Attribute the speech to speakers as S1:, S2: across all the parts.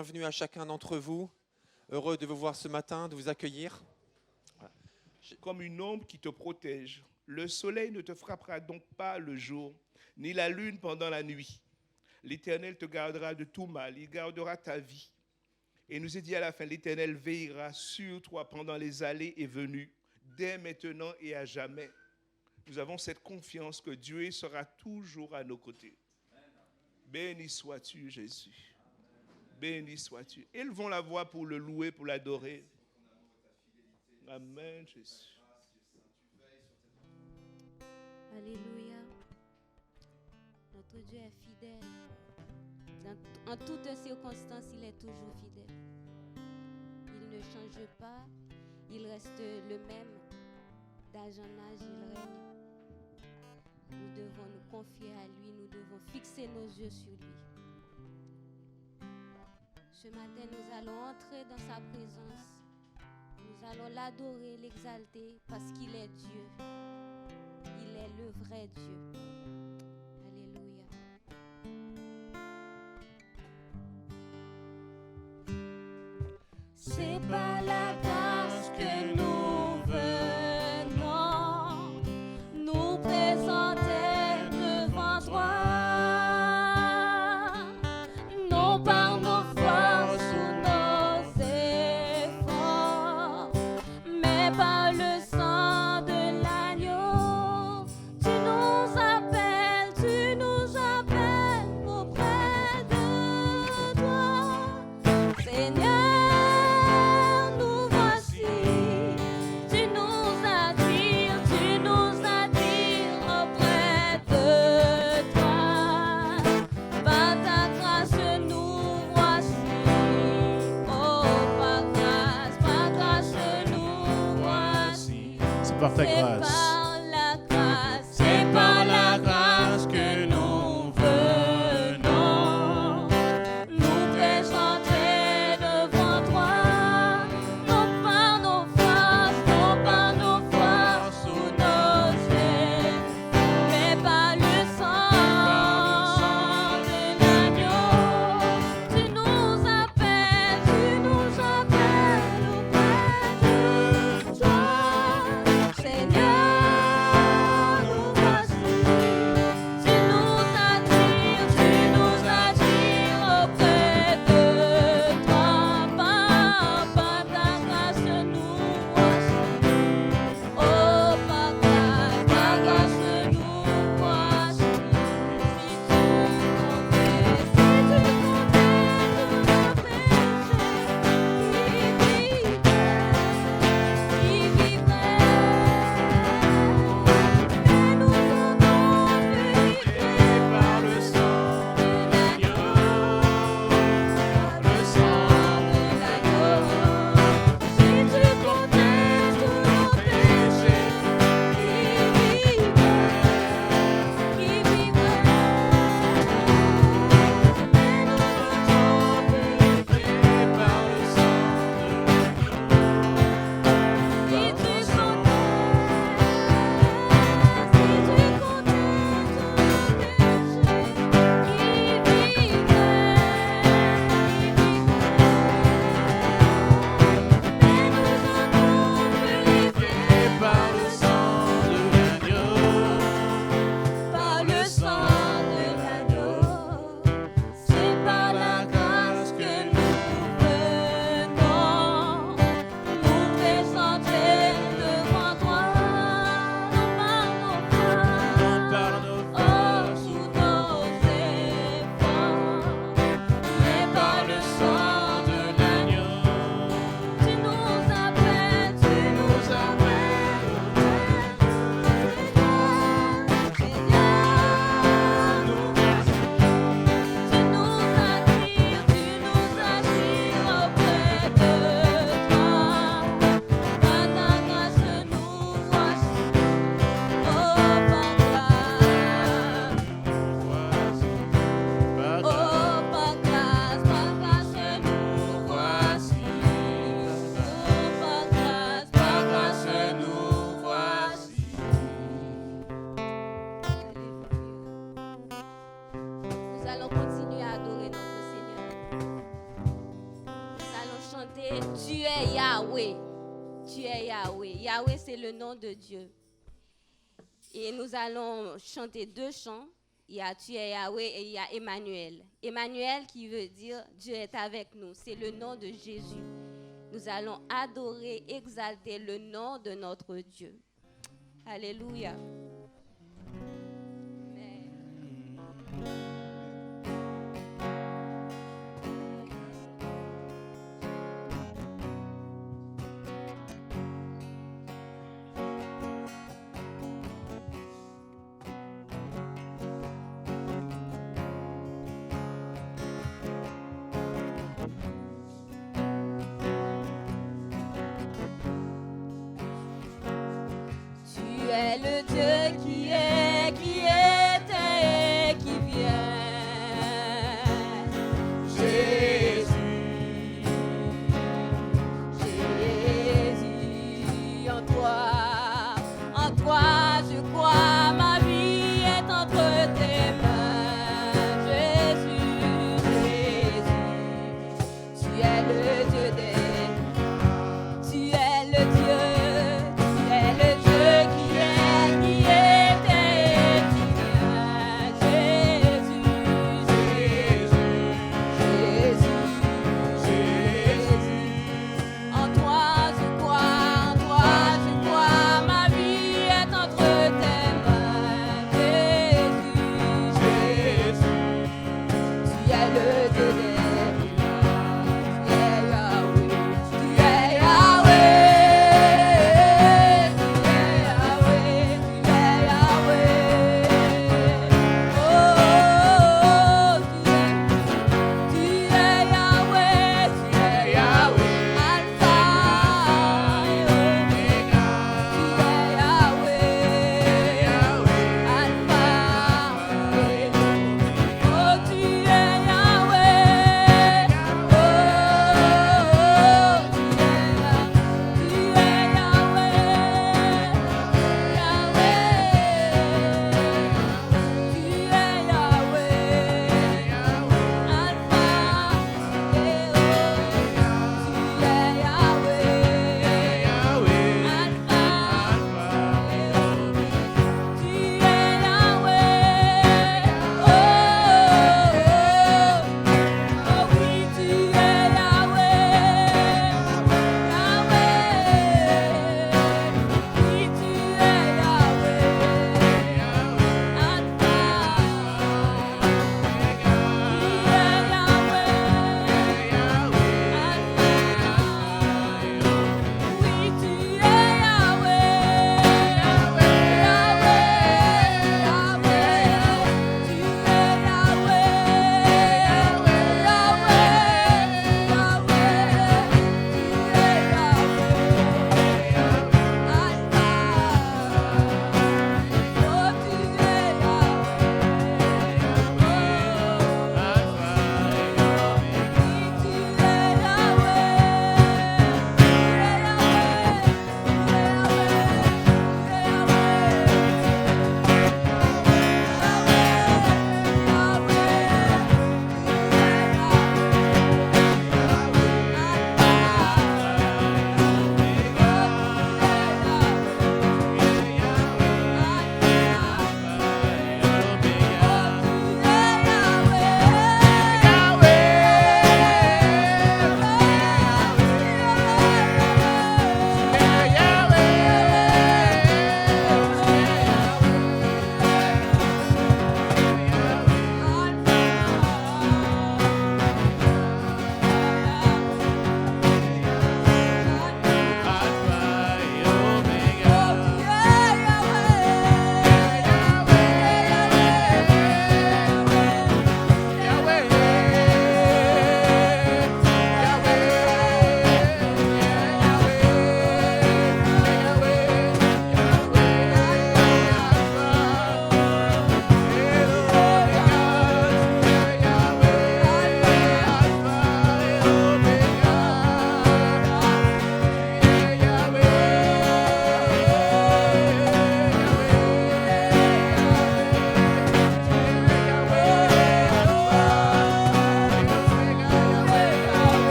S1: Bienvenue à chacun d'entre vous. Heureux de vous voir ce matin, de vous accueillir.
S2: Comme une ombre qui te protège. Le soleil ne te frappera donc pas le jour, ni la lune pendant la nuit. L'Éternel te gardera de tout mal, il gardera ta vie. Et nous est dit à la fin, l'Éternel veillera sur toi pendant les allées et venues, dès maintenant et à jamais. Nous avons cette confiance que Dieu sera toujours à nos côtés. Béni sois-tu, Jésus. Béni sois-tu. Élevons la voix pour le louer, pour l'adorer. Amen, Jésus.
S3: Alléluia. Notre Dieu est fidèle. En toutes circonstances, il est toujours fidèle. Il ne change pas. Il reste le même. D'âge en âge, il règne. Nous devons nous confier à lui. Nous devons fixer nos yeux sur lui. Ce matin, nous allons entrer dans sa présence. Nous allons l'adorer, l'exalter, parce qu'il est Dieu. Il est le vrai Dieu. Alléluia. C'est par la grâce que nous venons nous présenter devant toi. Non par nos forces ou nos efforts, mais par le sang de l'agneau. Tu nous as Yahweh. Tu es Yahweh. Yahweh, c'est le nom de Dieu. Et nous allons chanter 2 chants. Il y a Tu es Yahweh et il y a Emmanuel. Emmanuel qui veut dire Dieu est avec nous. C'est le nom de Jésus. Nous allons adorer, exalter le nom de notre Dieu. Alléluia. Tu es le Dieu qui était et qui vient. Jésus, Jésus, en toi je crois, ma vie est entre tes mains. Jésus, Jésus, tu es le Dieu tu es le Dieu qui est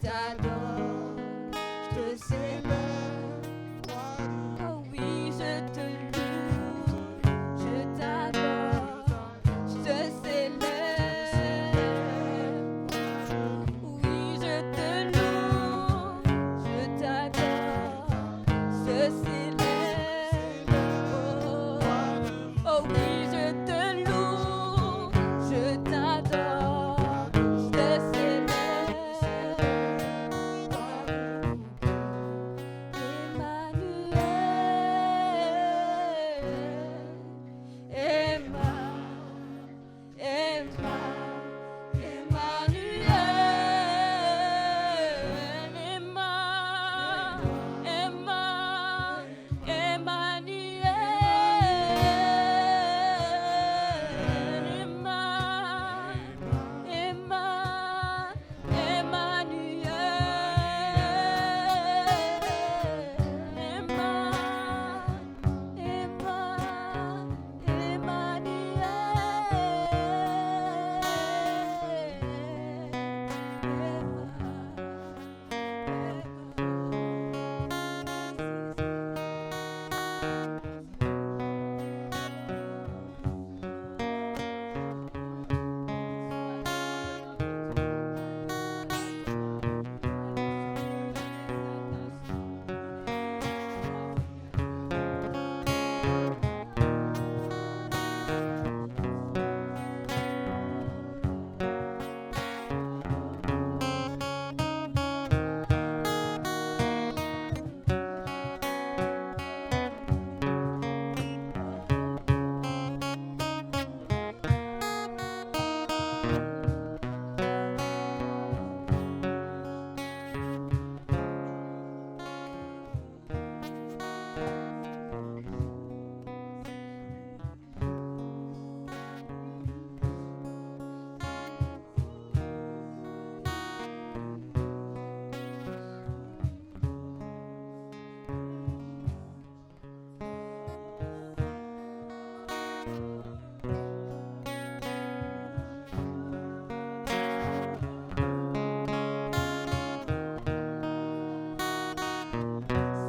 S3: t'adore, je te célèbre. Oh oui, je te loue, je t'adore, je te célèbre. Oui, je te loue, je t'adore, je te célèbre. Oh oui, je te loue, je t'adore, je te célèbre.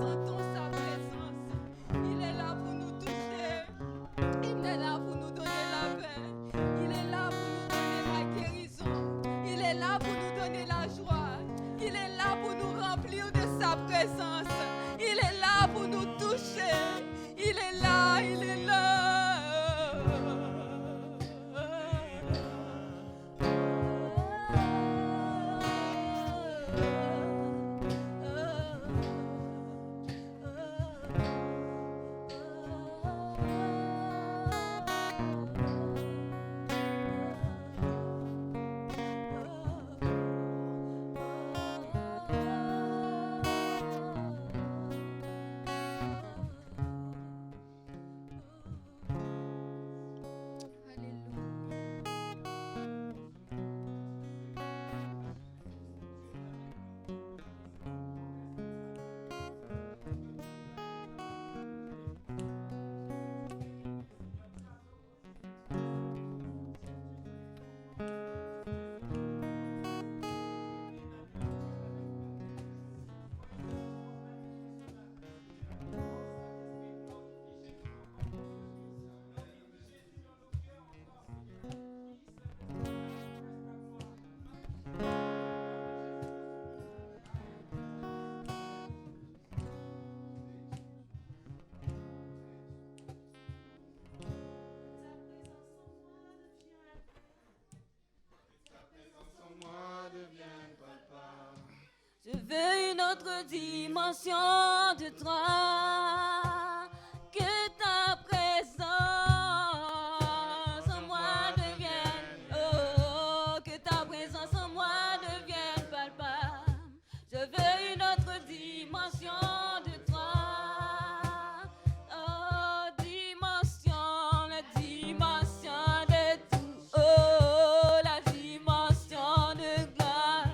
S4: Sentons sa présence. Il est là pour nous toucher. Il est là pour nous donner la paix. Il est là pour nous donner la guérison. Il est là pour nous donner la joie. Il est là pour nous remplir de sa présence. Il est là pour nous toucher. Il est là, il est là. Je veux une autre dimension de toi, que ta présence en moi devienne, oh, que ta présence en moi devienne palpable. Je veux une autre dimension de toi, oh, dimension, la dimension de tout, oh, la dimension de gloire.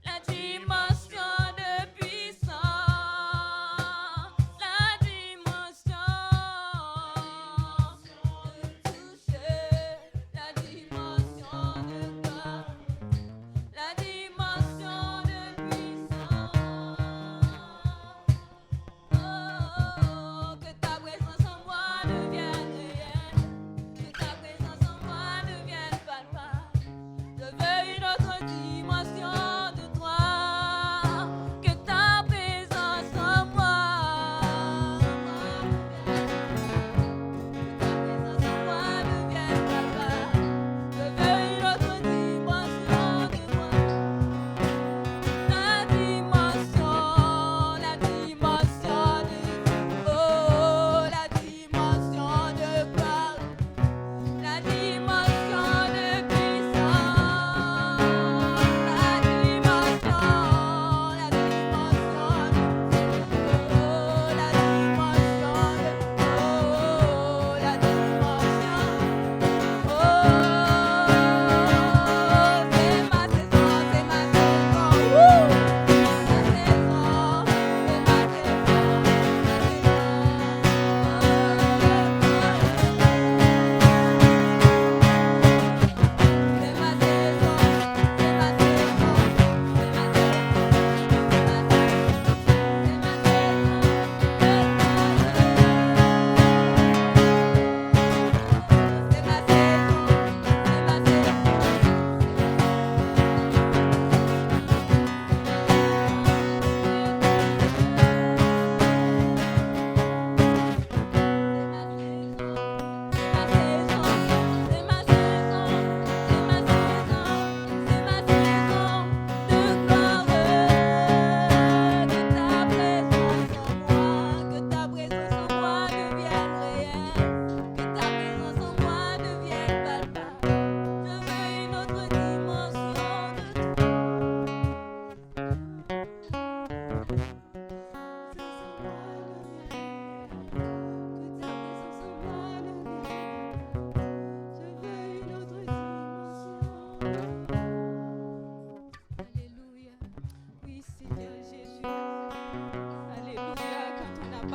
S4: La dimension de puissance, la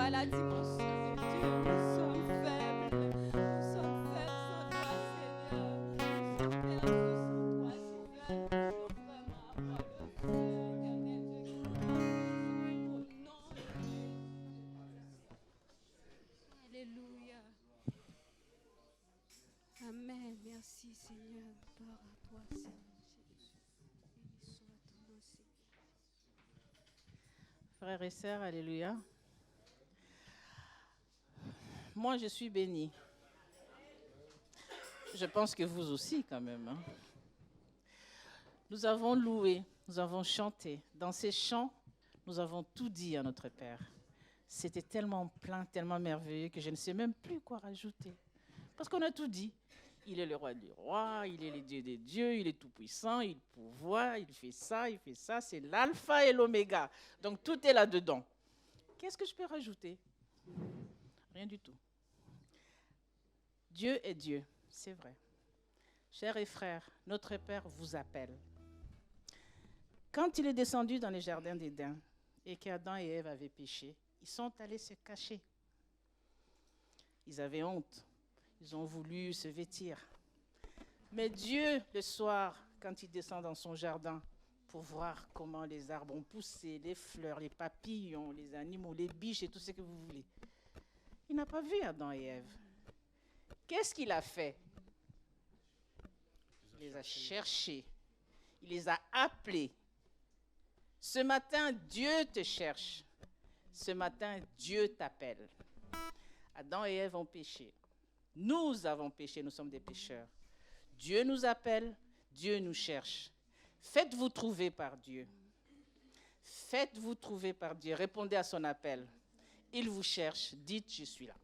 S4: pas la dimension de Dieu. Nous sommes faibles. Nous sommes faibles sans toi, Seigneur. Nous sommes perdus sans toi, Seigneur. Nous voulons vraiment avoir le feu, éternel Dieu, qui nous remplit au nom de Jésus. Alléluia. Amen. Merci, Seigneur. Gloire à toi, Seigneur Jésus. Béni soit ton nom, Seigneur.
S5: Frères et sœurs, alléluia. Moi, je suis bénie. Je pense que vous aussi, quand même. Hein. Nous avons loué, nous avons chanté. Dans ces chants, nous avons tout dit à notre Père. C'était tellement plein, tellement merveilleux que je ne sais même plus quoi rajouter. Parce qu'on a tout dit. Il est le roi des rois, il est le Dieu des dieux, il est tout-puissant, il pourvoit, il fait ça, c'est l'alpha et l'oméga. Donc tout est là-dedans. Qu'est-ce que je peux rajouter? Rien du tout. Dieu est Dieu, c'est vrai. Chers et frères, notre Père vous appelle. Quand il est descendu dans les jardins d'Éden et qu'Adam et Ève avaient péché, ils sont allés se cacher. Ils avaient honte. Ils ont voulu se vêtir. Mais Dieu, le soir, quand il descend dans son jardin pour voir comment les arbres ont poussé, les fleurs, les papillons, les animaux, les biches et tout ce que vous voulez, il n'a pas vu Adam et Ève. Qu'est-ce qu'il a fait? Il les a cherchés. Il les a appelés. Ce matin, Dieu te cherche. Ce matin, Dieu t'appelle. Adam et Ève ont péché. Nous avons péché, nous sommes des pécheurs. Dieu nous appelle, Dieu nous cherche. Faites-vous trouver par Dieu. Faites-vous trouver par Dieu. Répondez à son appel. Il vous cherche, dites je suis là.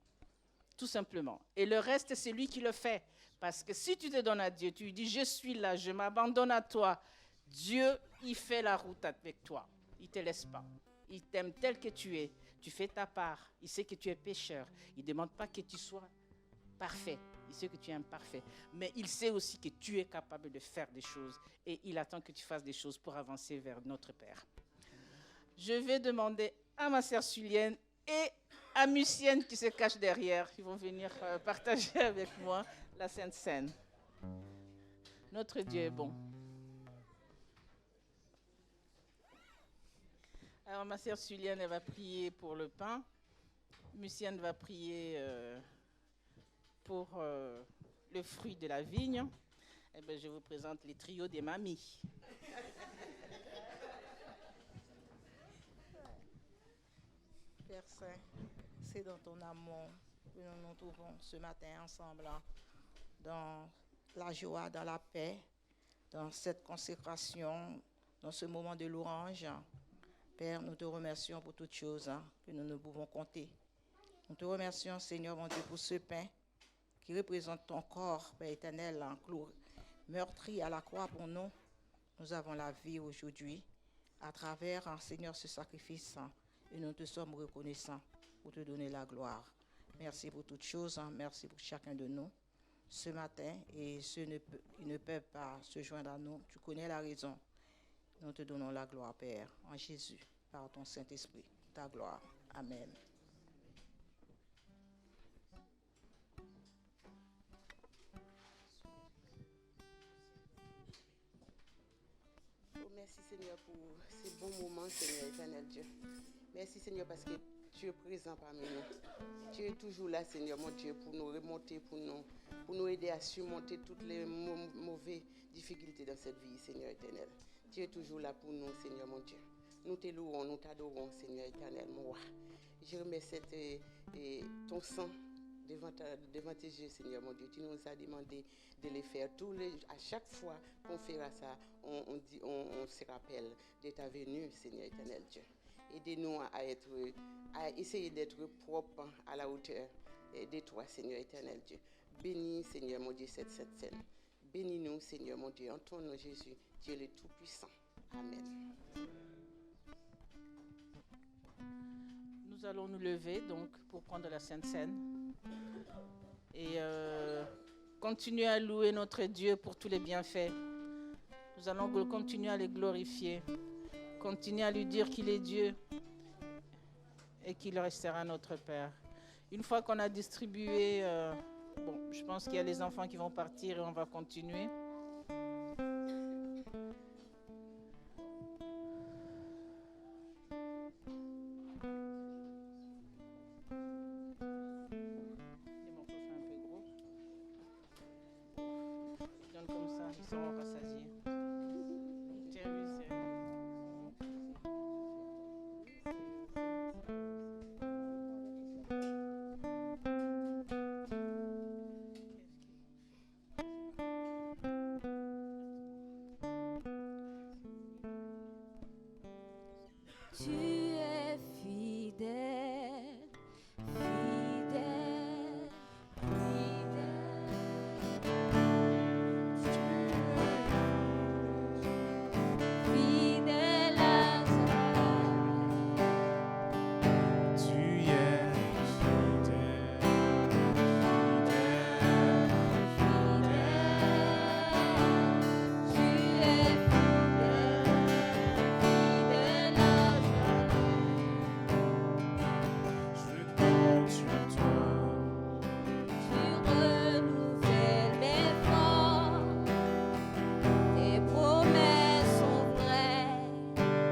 S5: Tout simplement. Et le reste, c'est lui qui le fait. Parce que si tu te donnes à Dieu, tu lui dis je suis là, je m'abandonne à toi. Dieu, il fait la route avec toi. Il ne te laisse pas. Il t'aime tel que tu es. Tu fais ta part. Il sait que tu es pécheur. Il ne demande pas que tu sois parfait. Il sait que tu es imparfait. Mais il sait aussi que tu es capable de faire des choses. Et il attend que tu fasses des choses pour avancer vers notre Père. Je vais demander à ma sœur Sulienne et à Mucienne qui se cache derrière. Ils vont venir partager avec moi la Sainte Seine. Notre Dieu est bon. Alors ma sœur Sulienne, elle va prier pour le pain. Mucienne va prier pour le fruit de la vigne. Eh bien, je vous présente les trios des mamies.
S6: Père Saint, c'est dans ton amour que nous nous trouvons ce matin ensemble, dans la joie, dans la paix, dans cette consécration, dans ce moment de louange. Père, nous te remercions pour toutes choses que nous ne pouvons compter. Nous te remercions, Seigneur mon Dieu, pour ce pain qui représente ton corps, Père éternel, meurtri à la croix pour nous. Nous avons la vie aujourd'hui à travers, Seigneur, ce sacrifice. Et nous te sommes reconnaissants pour te donner la gloire. Merci pour toutes choses. Merci pour chacun de nous ce matin. Et ceux qui ne peuvent pas se joindre à nous, tu connais la raison. Nous te donnons la gloire, Père, en Jésus, par ton Saint-Esprit. Ta gloire. Amen.
S7: Merci Seigneur pour ces bons moments, Seigneur éternel Dieu. Merci Seigneur parce que tu es présent parmi nous. Tu es toujours là, Seigneur mon Dieu, pour nous remonter, pour nous aider à surmonter toutes les mauvaises difficultés dans cette vie, Seigneur éternel. Tu es toujours là pour nous, Seigneur mon Dieu. Nous te louons, nous t'adorons, Seigneur éternel, mon roi. Je remets ton sang devant tes yeux, Seigneur mon Dieu. Tu nous as demandé de les faire à chaque fois qu'on fera ça, on se rappelle de ta venue, Seigneur éternel Dieu. Aidez-nous à essayer d'être propres à la hauteur de toi, Seigneur éternel Dieu. Bénis, Seigneur mon Dieu, cette scène. Bénis-nous, Seigneur mon Dieu, en ton nom, Jésus, Dieu le Tout-Puissant. Amen.
S5: Nous allons nous lever donc pour prendre la Sainte Seine et continuer à louer notre Dieu pour tous les bienfaits. Nous allons continuer à les glorifier, continuer à lui dire qu'il est Dieu et qu'il restera notre Père. Une fois qu'on a distribué, je pense qu'il y a les enfants qui vont partir et on va continuer. Les morceaux sont un peu gros. Je donne comme ça, ils seront rassasiés. Tiens, lui, c'est...
S4: Tu es fidèle, fidèle, fidèle à
S8: Tu es fidèle,
S4: Tu es fidèle, fidèle à
S8: je compte sur toi.
S4: Tu renouvelles mes forces, tes promesses sont vraies,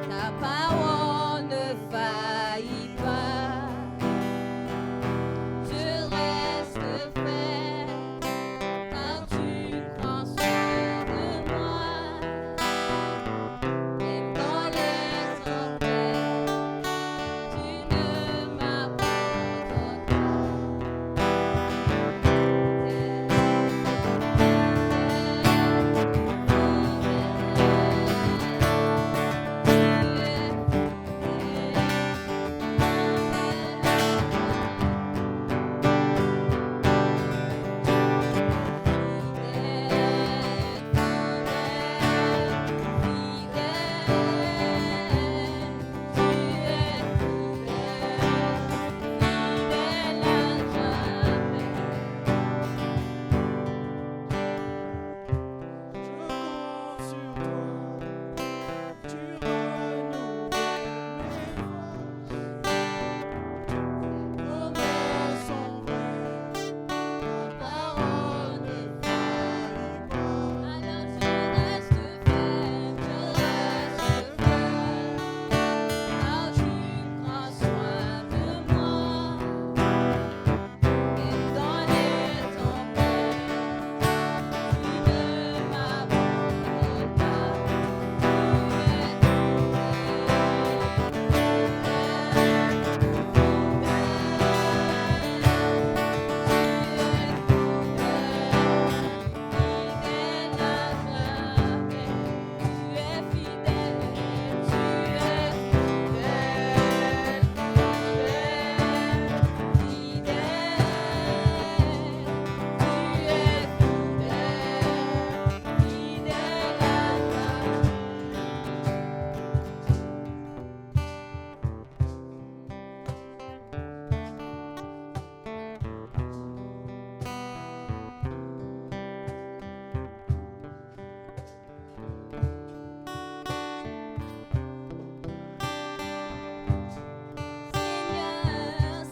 S4: ta parole ne faillit pas. Je reste ferme, car tu prends soin de moi, même dans les tempêtes, tu ne m'abandonnes pas.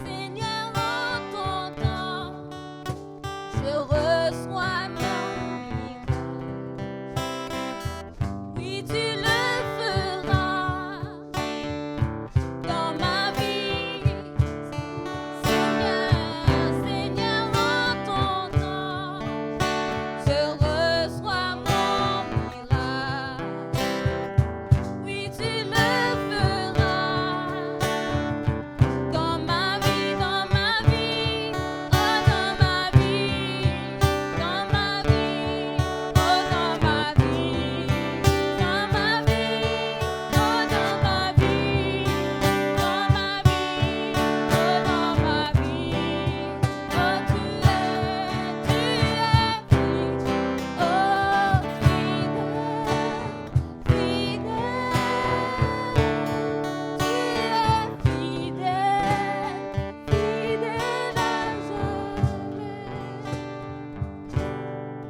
S4: Seigneur, en ton temps, je reçois mon miracle. Oui, tu le feras dans ma vie. Seigneur, en ton temps, je reçois mon miracle. Oui, tu le feras dans ma vie, dans ma vie, oh dans ma vie, dans ma vie, oh dans ma vie, dans ma vie, oh dans ma vie, dans ma vie, oh dans ma vie, oh tu es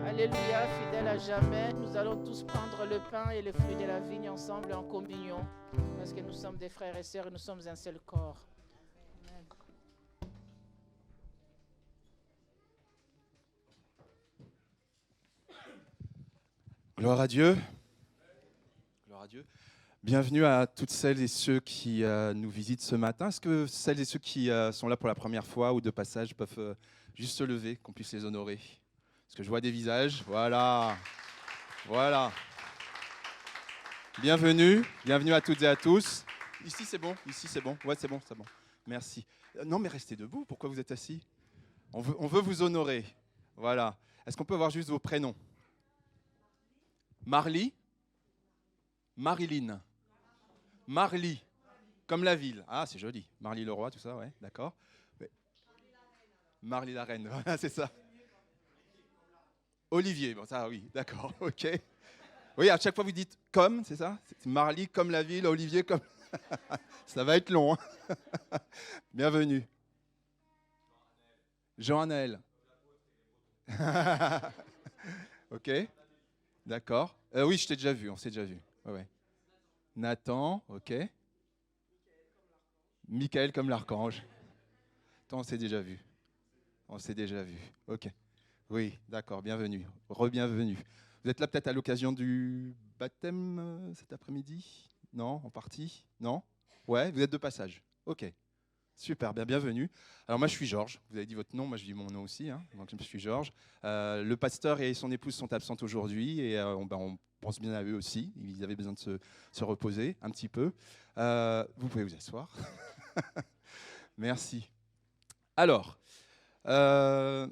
S5: Alléluia, fidèle à jamais. Nous allons tous prendre le pain et le fruit de la vigne ensemble en communion, parce que nous sommes des frères et sœurs et nous sommes un seul corps.
S9: Gloire à Dieu. Gloire à Dieu. Bienvenue à toutes celles et ceux qui nous visitent ce matin. Est-ce que celles et ceux qui sont là pour la première fois ou de passage peuvent juste se lever, qu'on puisse les honorer? Est-ce que je vois des visages? Voilà. Voilà. Bienvenue. Bienvenue à toutes et à tous. Ici, c'est bon. Ici, c'est bon. Ouais, c'est bon, c'est bon. Merci. Non, mais restez debout. Pourquoi vous êtes assis? On veut vous honorer. Voilà. Est-ce qu'on peut avoir juste vos prénoms? Marly? Marilyn? Marly, comme la ville. Ah, c'est joli. Marly le roi, tout ça, ouais, d'accord. Ouais. Marly la reine, voilà, c'est ça. Olivier, bon ça, oui, d'accord, ok. Oui, à chaque fois vous dites comme, c'est ça? C'est Marly comme la ville, Olivier comme... Ça va être long. Hein. Bienvenue. Jean-Anaël. Ok, d'accord. Oui, je t'ai déjà vu, on s'est déjà vu. Ouais, ouais. Nathan, ok. Michael comme l'archange. Toi, on s'est déjà vu. On s'est déjà vu, ok. Oui, d'accord, bienvenue. Re-bienvenue. Vous êtes là peut-être à l'occasion du baptême cet après-midi? Non, en partie? Non? Ouais, vous êtes de passage. Ok. Super, bienvenue. Alors moi je suis Georges, vous avez dit votre nom, moi je dis mon nom aussi, hein. Donc je suis Georges. Le pasteur et son épouse sont absents aujourd'hui et on pense bien à eux aussi, ils avaient besoin de se reposer un petit peu. Vous pouvez vous asseoir. Merci. Alors, je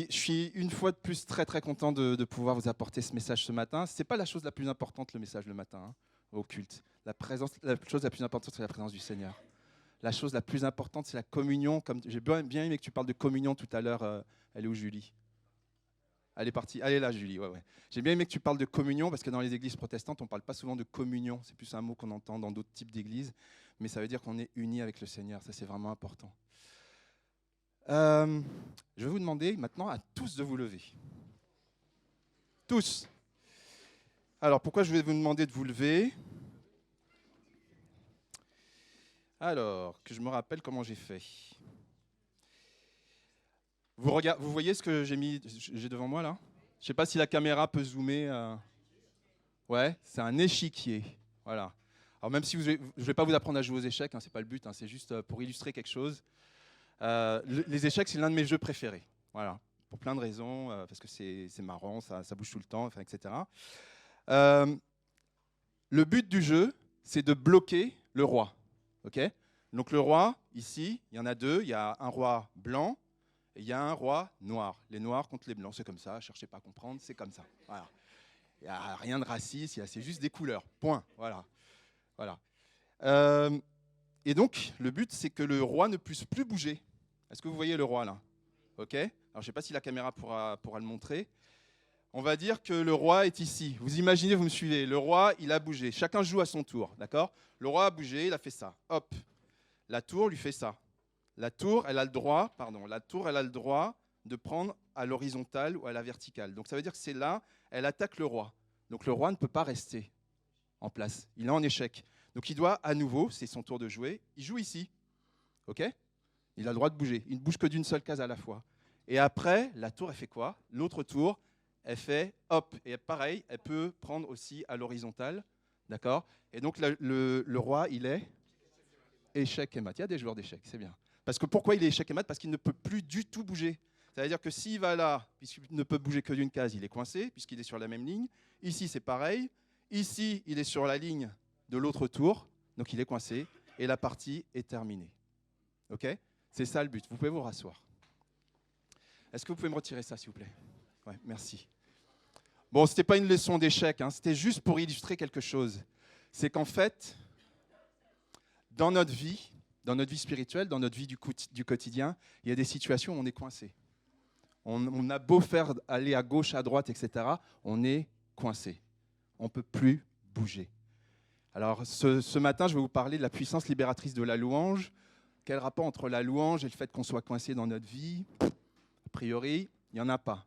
S9: suis une fois de plus très très content de pouvoir vous apporter ce message ce matin. Ce n'est pas la chose la plus importante le message le matin, hein, au culte. La chose la plus importante c'est la présence du Seigneur. La chose la plus importante, c'est la communion. J'ai bien aimé que tu parles de communion tout à l'heure. Elle est où, Julie? Elle est partie. Elle est là, Julie. Ouais. J'ai bien aimé que tu parles de communion, parce que dans les églises protestantes, on ne parle pas souvent de communion. C'est plus un mot qu'on entend dans d'autres types d'églises. Mais ça veut dire qu'on est unis avec le Seigneur. Ça, c'est vraiment important. Je vais vous demander maintenant à tous de vous lever. Tous. Alors, pourquoi je vais vous demander de vous lever ? Alors, que je me rappelle comment j'ai fait. Vous voyez ce que j'ai devant moi là? Je ne sais pas si la caméra peut zoomer. Ouais, c'est un échiquier. Voilà. Alors même si je ne vais pas vous apprendre à jouer aux échecs, hein, ce n'est pas le but, hein, c'est juste pour illustrer quelque chose. Les échecs, c'est l'un de mes jeux préférés. Voilà, pour plein de raisons, parce que c'est marrant, ça bouge tout le temps, enfin, etc. Le but du jeu, c'est de bloquer le roi. Okay, donc le roi, ici, il y en a deux. Il y a un roi blanc et il y a un roi noir. Les noirs contre les blancs, c'est comme ça. Ne cherchez pas à comprendre, c'est comme ça. Voilà. Il n'y a rien de raciste, c'est juste des couleurs. Point. Voilà. Et donc, le but, c'est que le roi ne puisse plus bouger. Est-ce que vous voyez le roi là? Ok. Alors, je ne sais pas si la caméra pourra le montrer. On va dire que le roi est ici. Vous imaginez, vous me suivez. Le roi, il a bougé. Chacun joue à son tour, d'accord? Le roi a bougé, il a fait ça. Hop. La tour lui fait ça. La tour, elle a le droit de prendre à l'horizontale ou à la verticale. Donc ça veut dire que c'est là, elle attaque le roi. Donc le roi ne peut pas rester en place. Il est en échec. Donc il doit à nouveau, c'est son tour de jouer, il joue ici. Ok? Il a le droit de bouger. Il ne bouge que d'une seule case à la fois. Et après, la tour, elle fait quoi? L'autre tour, elle fait hop, et pareil, elle peut prendre aussi à l'horizontale, d'accord? Et donc le roi, il est échec et mat. Il y a des joueurs d'échecs, c'est bien. Parce que pourquoi il est échec et mat? Parce qu'il ne peut plus du tout bouger. C'est-à-dire que s'il va là, puisqu'il ne peut bouger que d'une case, il est coincé, puisqu'il est sur la même ligne. Ici, c'est pareil. Ici, il est sur la ligne de l'autre tour, donc il est coincé, et la partie est terminée. Ok? C'est ça le but. Vous pouvez vous rasseoir. Est-ce que vous pouvez me retirer ça, s'il vous plaît? Ouais, merci. Bon, ce n'était pas une leçon d'échec, hein, c'était juste pour illustrer quelque chose. C'est qu'en fait, dans notre vie spirituelle, dans notre vie du quotidien, il y a des situations où on est coincé. On a beau faire aller à gauche, à droite, etc., on est coincé. On ne peut plus bouger. Alors, ce matin, je vais vous parler de la puissance libératrice de la louange. Quel rapport entre la louange et le fait qu'on soit coincé dans notre vie? A priori, il n'y en a pas.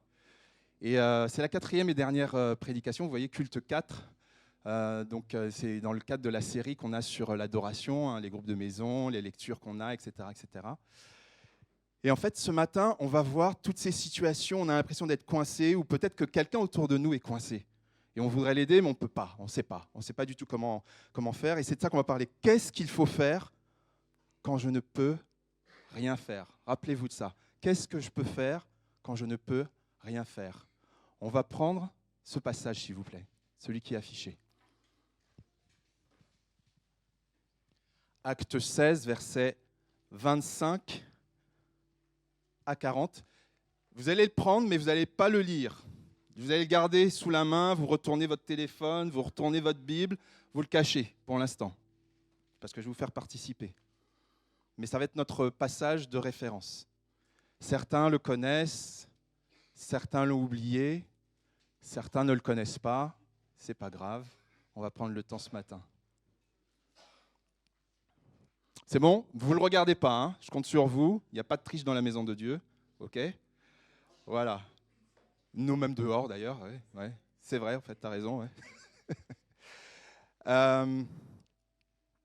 S9: Et c'est la 4e et dernière prédication, vous voyez, culte 4. Donc c'est dans le cadre de la série qu'on a sur l'adoration, hein, les groupes de maison, les lectures qu'on a, etc., etc. Et en fait, ce matin, on va voir toutes ces situations, on a l'impression d'être coincé, ou peut-être que quelqu'un autour de nous est coincé. Et on voudrait l'aider, mais on ne peut pas, on ne sait pas. On ne sait pas du tout comment faire. Et c'est de ça qu'on va parler. Qu'est-ce qu'il faut faire quand je ne peux rien faire? Rappelez-vous de ça. Qu'est-ce que je peux faire quand je ne peux rien faire? On va prendre ce passage, s'il vous plaît, celui qui est affiché. Acte 16, versets 25 à 40. Vous allez le prendre, mais vous n'allez pas le lire. Vous allez le garder sous la main, vous retournez votre téléphone, vous retournez votre Bible, vous le cachez pour l'instant, parce que je vais vous faire participer. Mais ça va être notre passage de référence. Certains le connaissent, certains l'ont oublié, certains ne le connaissent pas. Ce n'est pas grave, on va prendre le temps ce matin. C'est bon? Vous ne le regardez pas, hein? Je compte sur vous. Il n'y a pas de triche dans la maison de Dieu. OK? Voilà. Nous, même dehors, d'ailleurs. Ouais. C'est vrai, en fait, tu as raison. Ouais.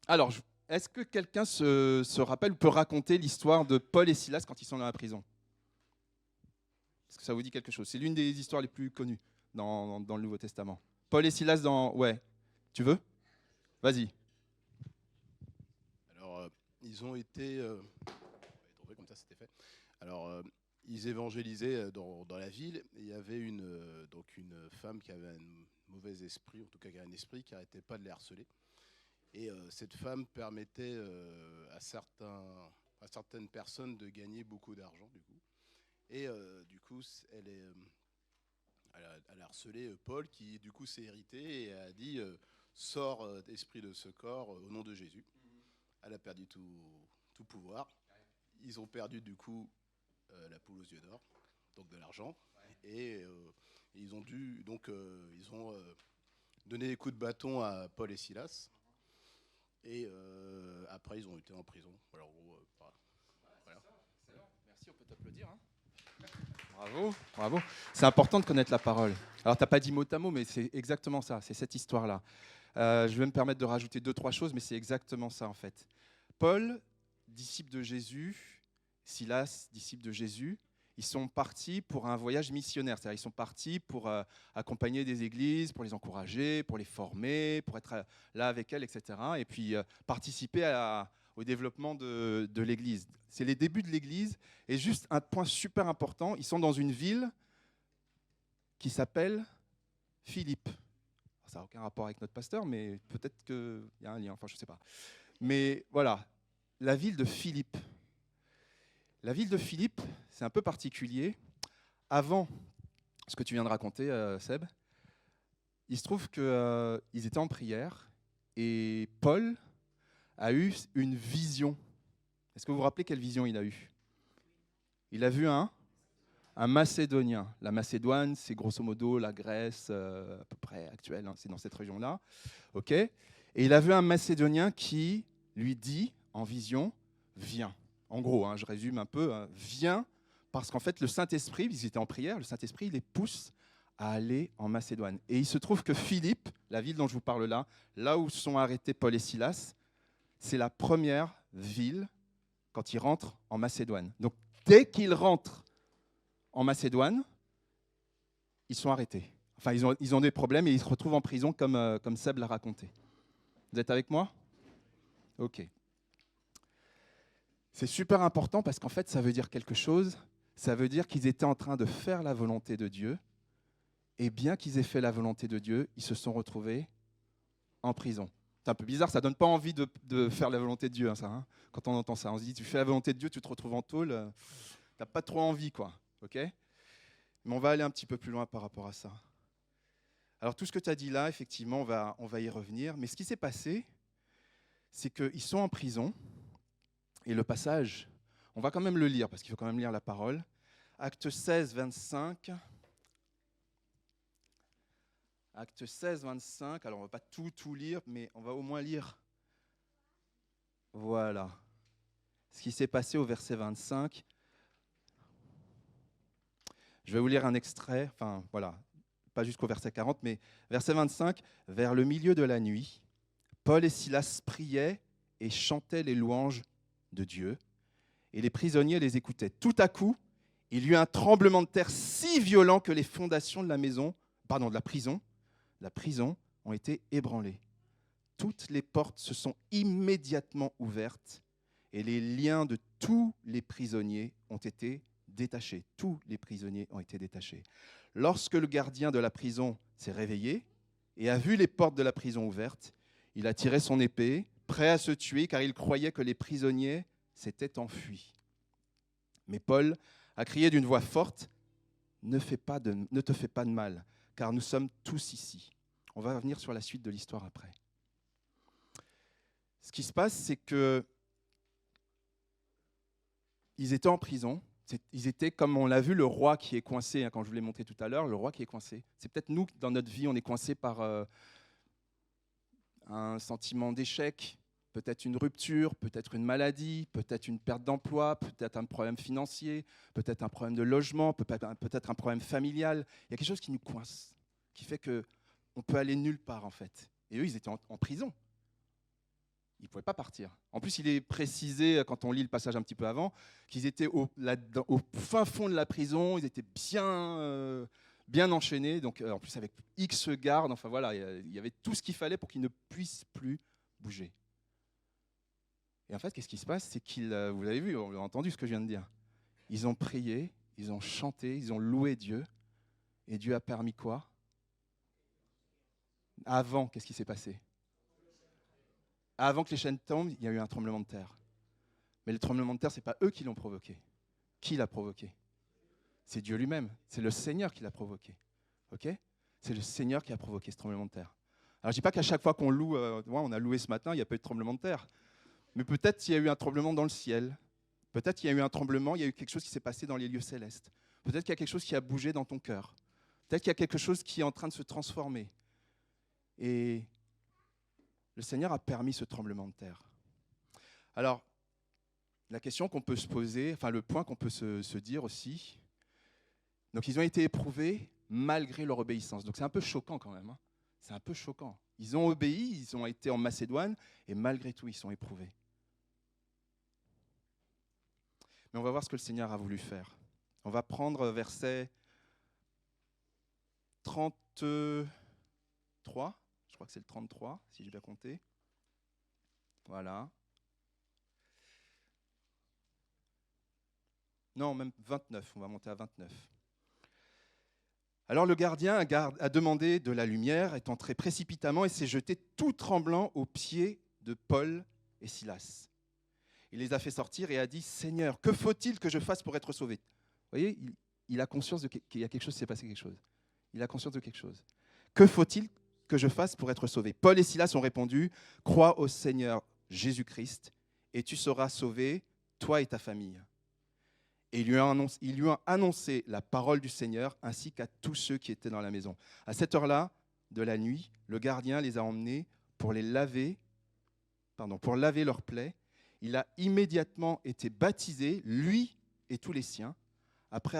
S9: Alors, est-ce que quelqu'un se rappelle ou peut raconter l'histoire de Paul et Silas quand ils sont dans la prison? Est-ce que ça vous dit quelque chose? C'est l'une des histoires les plus connues dans le Nouveau Testament. Paul et Silas dans... Ouais. Tu veux? Vas-y.
S10: Alors, ils ont été... comme ça, c'était fait. Alors, ils évangélisaient dans la ville. Et il y avait une femme qui avait un mauvais esprit, en tout cas qui avait un esprit qui n'arrêtait pas de les harceler. Et cette femme permettait à certaines personnes de gagner beaucoup d'argent, du coup. Et du coup, elle a harcelé Paul, qui du coup s'est irrité et a dit sors esprit de ce corps au nom de Jésus. Elle a perdu tout pouvoir. Ils ont perdu du coup la poule aux yeux d'or, donc de l'argent, et ils ont donné des coups de bâton à Paul et Silas. Et après, ils ont été en prison. Alors, voilà.
S9: Merci, on peut t'applaudir. Hein. Bravo. C'est important de connaître la parole. Alors, tu n'as pas dit mot à mot, mais c'est exactement ça. C'est cette histoire-là. Je vais me permettre de rajouter 2-3 choses, mais c'est exactement ça, en fait. Paul, disciple de Jésus, Silas, disciple de Jésus, ils sont partis pour un voyage missionnaire. C'est-à-dire, ils sont partis pour accompagner des églises, pour les encourager, pour les former, pour être là avec elles, etc. Et puis, participer au développement de l'église. C'est les débuts de l'église. Et juste un point super important, ils sont dans une ville qui s'appelle Philippe. Ça n'a aucun rapport avec notre pasteur, mais peut-être qu'il y a un lien, enfin je ne sais pas. Mais voilà, la ville de Philippe. La ville de Philippe, c'est un peu particulier. Avant ce que tu viens de raconter, Seb, il se trouve qu'ils étaient en prière et Paul a eu une vision. Est-ce que vous vous rappelez quelle vision il a eue? Il a vu un Macédonien. La Macédoine, c'est grosso modo la Grèce à peu près actuelle, hein, c'est dans cette région-là. OK. Et il a vu un Macédonien qui lui dit en vision, viens. En gros, hein, je résume un peu, hein, viens, parce qu'en fait, le Saint-Esprit, ils étaient en prière, le Saint-Esprit, il les pousse à aller en Macédoine. Et il se trouve que Philippe, la ville dont je vous parle là où sont arrêtés Paul et Silas, c'est la première ville quand ils rentrent en Macédoine. Donc, dès qu'ils rentrent en Macédoine, ils sont arrêtés. Enfin, ils ont des problèmes et ils se retrouvent en prison comme Seb l'a raconté. Vous êtes avec moi? OK. C'est super important parce qu'en fait, ça veut dire quelque chose. Ça veut dire qu'ils étaient en train de faire la volonté de Dieu. Et bien qu'ils aient fait la volonté de Dieu, ils se sont retrouvés en prison. C'est un peu bizarre, ça ne donne pas envie de faire la volonté de Dieu, hein, ça, hein, quand on entend ça. On se dit, tu fais la volonté de Dieu, tu te retrouves en tôle, tu n'as pas trop envie, quoi. Okay, mais on va aller un petit peu plus loin par rapport à ça. Alors tout ce que tu as dit là, effectivement, on va y revenir. Mais ce qui s'est passé, c'est qu'ils sont en prison. Et le passage, on va quand même le lire, parce qu'il faut quand même lire la parole. Acte 16, 25. Acte 16, 25. Alors on ne va pas tout lire, mais on va au moins lire. Voilà. Ce qui s'est passé au verset 25. Je vais vous lire un extrait, enfin voilà, pas jusqu'au verset 40, mais verset 25. Vers le milieu de la nuit, Paul et Silas priaient et chantaient les louanges de Dieu, et les prisonniers les écoutaient. Tout à coup, il y eut un tremblement de terre si violent que les fondations de la prison la prison ont été ébranlées. Toutes les portes se sont immédiatement ouvertes et les liens de tous les prisonniers ont été détachés. Tous les prisonniers ont été détachés. Lorsque le gardien de la prison s'est réveillé et a vu les portes de la prison ouvertes, il a tiré son épée, prêt à se tuer, car il croyait que les prisonniers s'étaient enfuis. Mais Paul a crié d'une voix forte, « Ne te fais pas de mal, car nous sommes tous ici. » On va revenir sur la suite de l'histoire après. Ce qui se passe, c'est que ils étaient en prison. Ils étaient, comme on l'a vu, le roi qui est coincé, quand je vous l'ai montré tout à l'heure, le roi qui est coincé. C'est peut-être nous, dans notre vie, on est coincé par un sentiment d'échec, peut-être une rupture, peut-être une maladie, peut-être une perte d'emploi, peut-être un problème financier, peut-être un problème de logement, peut-être un problème familial. Il y a quelque chose qui nous coince, qui fait qu'on peut aller nulle part, en fait. Et eux, ils étaient en prison. Ils ne pouvaient pas partir. En plus, il est précisé, quand on lit le passage un petit peu avant, qu'ils étaient au fin fond de la prison, ils étaient bien enchaînés, donc en plus avec X gardes, enfin voilà, il y avait tout ce qu'il fallait pour qu'ils ne puissent plus bouger. Et en fait, qu'est-ce qui se passe? C'est qu'ils, vous avez vu, on a entendu ce que je viens de dire. Ils ont prié, ils ont chanté, ils ont loué Dieu, et Dieu a permis quoi? Avant, qu'est-ce qui s'est passé? Avant que les chaînes tombent, il y a eu un tremblement de terre. Mais le tremblement de terre, ce n'est pas eux qui l'ont provoqué. Qui l'a provoqué? C'est Dieu lui-même. C'est le Seigneur qui l'a provoqué. Okay? C'est le Seigneur qui a provoqué ce tremblement de terre. Alors, je ne dis pas qu'à chaque fois qu'on loue, on a loué ce matin, il n'y a pas eu de tremblement de terre. Mais peut-être qu'il y a eu un tremblement dans le ciel. Peut-être qu'il y a eu un tremblement, il y a eu quelque chose qui s'est passé dans les lieux célestes. Peut-être qu'il y a quelque chose qui a bougé dans ton cœur. Peut-être qu'il y a quelque chose qui est en train de se transformer. Et le Seigneur a permis ce tremblement de terre. Alors, la question qu'on peut se poser, enfin le point qu'on peut se dire aussi, donc ils ont été éprouvés malgré leur obéissance. Donc c'est un peu choquant quand même. C'est un peu choquant. Ils ont obéi, ils ont été en Macédoine, et malgré tout, ils sont éprouvés. Mais on va voir ce que le Seigneur a voulu faire. On va prendre verset 33. Je crois que c'est le 33, si j'ai bien compté. Voilà. Non, même 29, on va monter à 29. Alors le gardien a demandé de la lumière, est entré précipitamment et s'est jeté tout tremblant aux pieds de Paul et Silas. Il les a fait sortir et a dit « Seigneur, que faut-il que je fasse pour être sauvé ?» Vous voyez, il a conscience qu'il y a quelque chose, s'est passé quelque chose. Il a conscience de quelque chose. Que faut-il que je fasse pour être sauvé? Paul et Silas ont répondu, « Crois au Seigneur Jésus-Christ et tu seras sauvé, toi et ta famille. » Et il lui a annoncé la parole du Seigneur ainsi qu'à tous ceux qui étaient dans la maison. À cette heure-là de la nuit, le gardien les a emmenés pour laver leurs plaies. Il a immédiatement été baptisé, lui et tous les siens. Après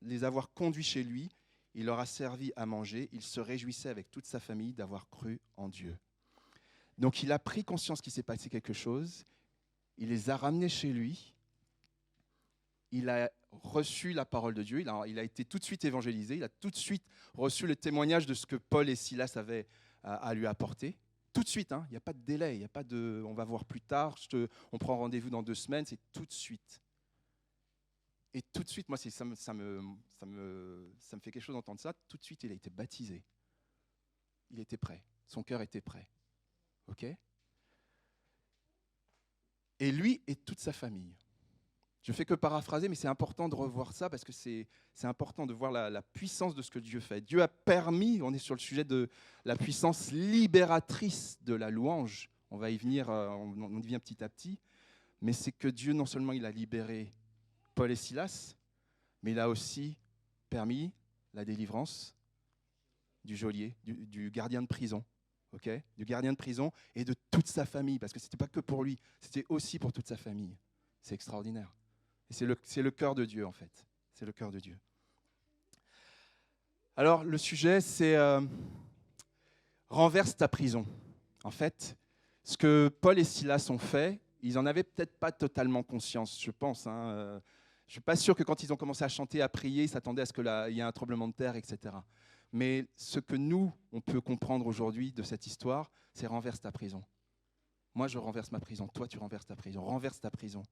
S9: les avoir conduits chez lui, il leur a servi à manger. Il se réjouissait avec toute sa famille d'avoir cru en Dieu. Donc il a pris conscience qu'il s'est passé quelque chose. Il les a ramenés chez lui. Il a reçu la parole de Dieu. Il a été tout de suite évangélisé. Il a tout de suite reçu le témoignage de ce que Paul et Silas avaient à lui apporter. Tout de suite, il n'y a pas de délai. Il n'y a pas de « on va voir plus tard, on prend rendez-vous dans 2 semaines ». C'est tout de suite. Et tout de suite, moi, ça me fait quelque chose d'entendre ça. Tout de suite, il a été baptisé. Il était prêt. Son cœur était prêt. OK ? Et lui et toute sa famille. Je ne fais que paraphraser, mais c'est important de revoir ça parce que c'est important de voir la puissance de ce que Dieu fait. Dieu a permis, on est sur le sujet de la puissance libératrice de la louange. On va y venir, on y vient petit à petit. Mais c'est que Dieu, non seulement il a libéré Paul et Silas, mais il a aussi permis la délivrance du geôlier, du gardien de prison. Okay, du gardien de prison et de toute sa famille, parce que ce n'était pas que pour lui, c'était aussi pour toute sa famille. C'est extraordinaire. Et c'est le cœur de Dieu, en fait. C'est le cœur de Dieu. Alors, le sujet, c'est renverse ta prison. En fait, ce que Paul et Silas ont fait, ils n'en avaient peut-être pas totalement conscience, je pense. Je ne suis pas sûr que quand ils ont commencé à chanter, à prier, ils s'attendaient à ce qu'il y ait un tremblement de terre, etc. Mais ce que nous, on peut comprendre aujourd'hui de cette histoire, c'est renverse ta prison. Moi, je renverse ma prison. Toi, tu renverses ta prison. Renverse ta prison.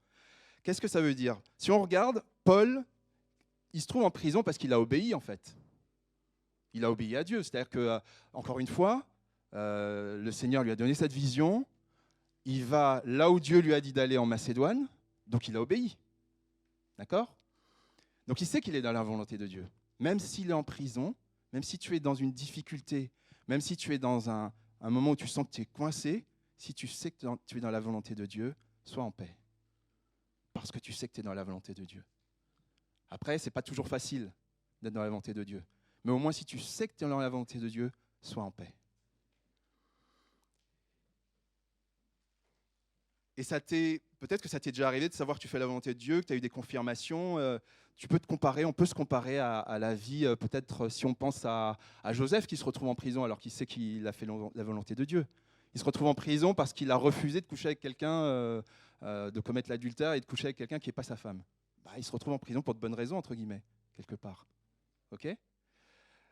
S9: Qu'est-ce que ça veut dire? Si on regarde, Paul, il se trouve en prison parce qu'il a obéi, en fait. Il a obéi à Dieu. C'est-à-dire que, encore une fois, le Seigneur lui a donné cette vision. Il va là où Dieu lui a dit d'aller en Macédoine. Donc, il a obéi. D'accord? Donc, il sait qu'il est dans la volonté de Dieu. Même s'il est en prison, même si tu es dans une difficulté, même si tu es dans un moment où tu sens que tu es coincé, si tu sais que tu es dans la volonté de Dieu, sois en paix. Parce que tu sais que tu es dans la volonté de Dieu. Après, ce n'est pas toujours facile d'être dans la volonté de Dieu. Mais au moins, si tu sais que tu es dans la volonté de Dieu, sois en paix. Et peut-être que ça t'est déjà arrivé de savoir que tu fais la volonté de Dieu, que tu as eu des confirmations. On peut se comparer à la vie, peut-être si on pense à Joseph qui se retrouve en prison alors qu'il sait qu'il a fait la volonté de Dieu. Il se retrouve en prison parce qu'il a refusé de coucher avec quelqu'un, de commettre l'adultère et de coucher avec quelqu'un qui n'est pas sa femme. Il se retrouve en prison pour de bonnes raisons, entre guillemets, quelque part. Ok ?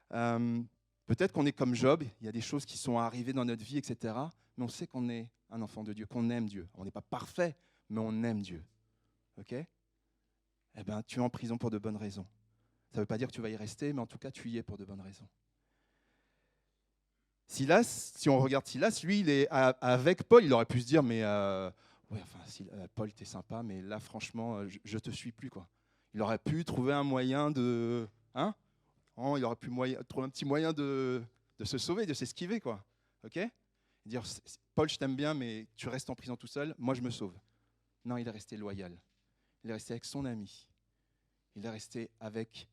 S9: Peut-être qu'on est comme Job, il y a des choses qui sont arrivées dans notre vie, etc. Mais on sait qu'on est un enfant de Dieu, qu'on aime Dieu. On n'est pas parfait, mais on aime Dieu. Ok ? Eh bien, tu es en prison pour de bonnes raisons. Ça ne veut pas dire que tu vas y rester, mais en tout cas, tu y es pour de bonnes raisons. Silas, si on regarde Silas, lui, il est avec Paul, il aurait pu se dire, mais Paul, t'es sympa, mais là, franchement, je te suis plus, quoi. Il aurait pu trouver un moyen de... il aurait pu trouver un petit moyen de se sauver, de s'esquiver, quoi. Ok ? Dire, Paul, je t'aime bien, mais tu restes en prison tout seul, moi, je me sauve. Non, il est resté loyal. Il est resté avec son ami. Il est resté avec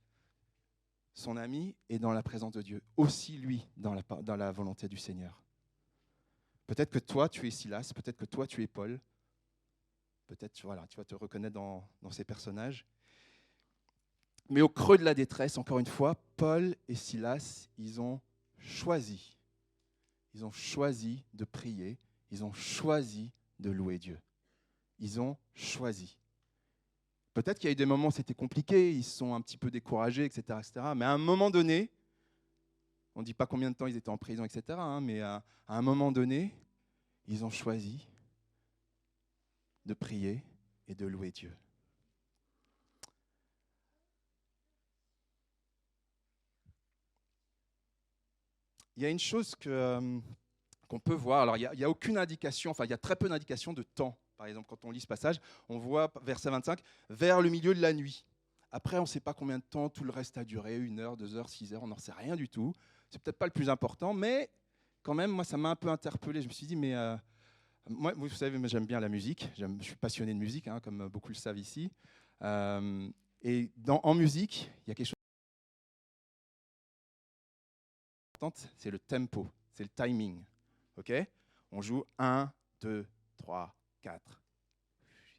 S9: son ami et dans la présence de Dieu. Aussi, lui, dans la volonté du Seigneur. Peut-être que toi, tu es Silas, peut-être que toi, tu es Paul. Peut-être, tu vas te reconnaître dans ces personnages. Mais au creux de la détresse, encore une fois, Paul et Silas, ils ont choisi. Ils ont choisi de prier. Ils ont choisi de louer Dieu. Ils ont choisi. Peut-être qu'il y a eu des moments où c'était compliqué, ils se sont un petit peu découragés, etc. Mais à un moment donné, on ne dit pas combien de temps ils étaient en prison, etc. Mais à un moment donné, ils ont choisi de prier et de louer Dieu. Il y a une chose qu'on peut voir. Alors, il n'y a aucune indication, il y a très peu d'indications de temps. Par exemple, quand on lit ce passage, on voit, verset 25, vers le milieu de la nuit. Après, on ne sait pas combien de temps tout le reste a duré, 1 heure, 2 heures, 6 heures, on n'en sait rien du tout. C'est peut-être pas le plus important, mais quand même, moi, ça m'a un peu interpellé. Je me suis dit, mais moi, vous savez, j'aime bien la musique. Je suis passionné de musique, comme beaucoup le savent ici. Et en musique, il y a quelque chose d'important, c'est le tempo, c'est le timing. Okay ? On joue 1, 2, 3, 4.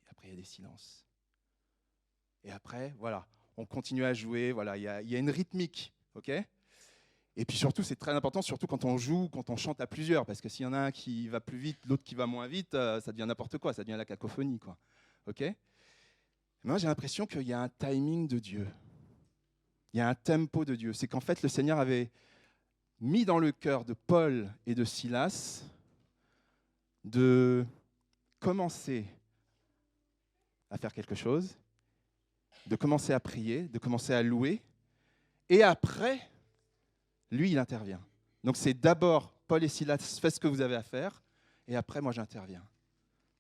S9: Et après, il y a des silences. Et après, voilà, on continue à jouer. Voilà, il y a une rythmique. Okay ? Et puis surtout, c'est très important, surtout quand on joue, quand on chante à plusieurs. Parce que s'il y en a un qui va plus vite, l'autre qui va moins vite, ça devient n'importe quoi. Ça devient la cacophonie, quoi. Okay ? Moi, j'ai l'impression qu'il y a un timing de Dieu. Il y a un tempo de Dieu. C'est qu'en fait, le Seigneur avait mis dans le cœur de Paul et de Silas de commencer à faire quelque chose, de commencer à prier, de commencer à louer, et après, lui, il intervient. Donc c'est d'abord, Paul et Silas, faites ce que vous avez à faire, et après, moi, j'interviens.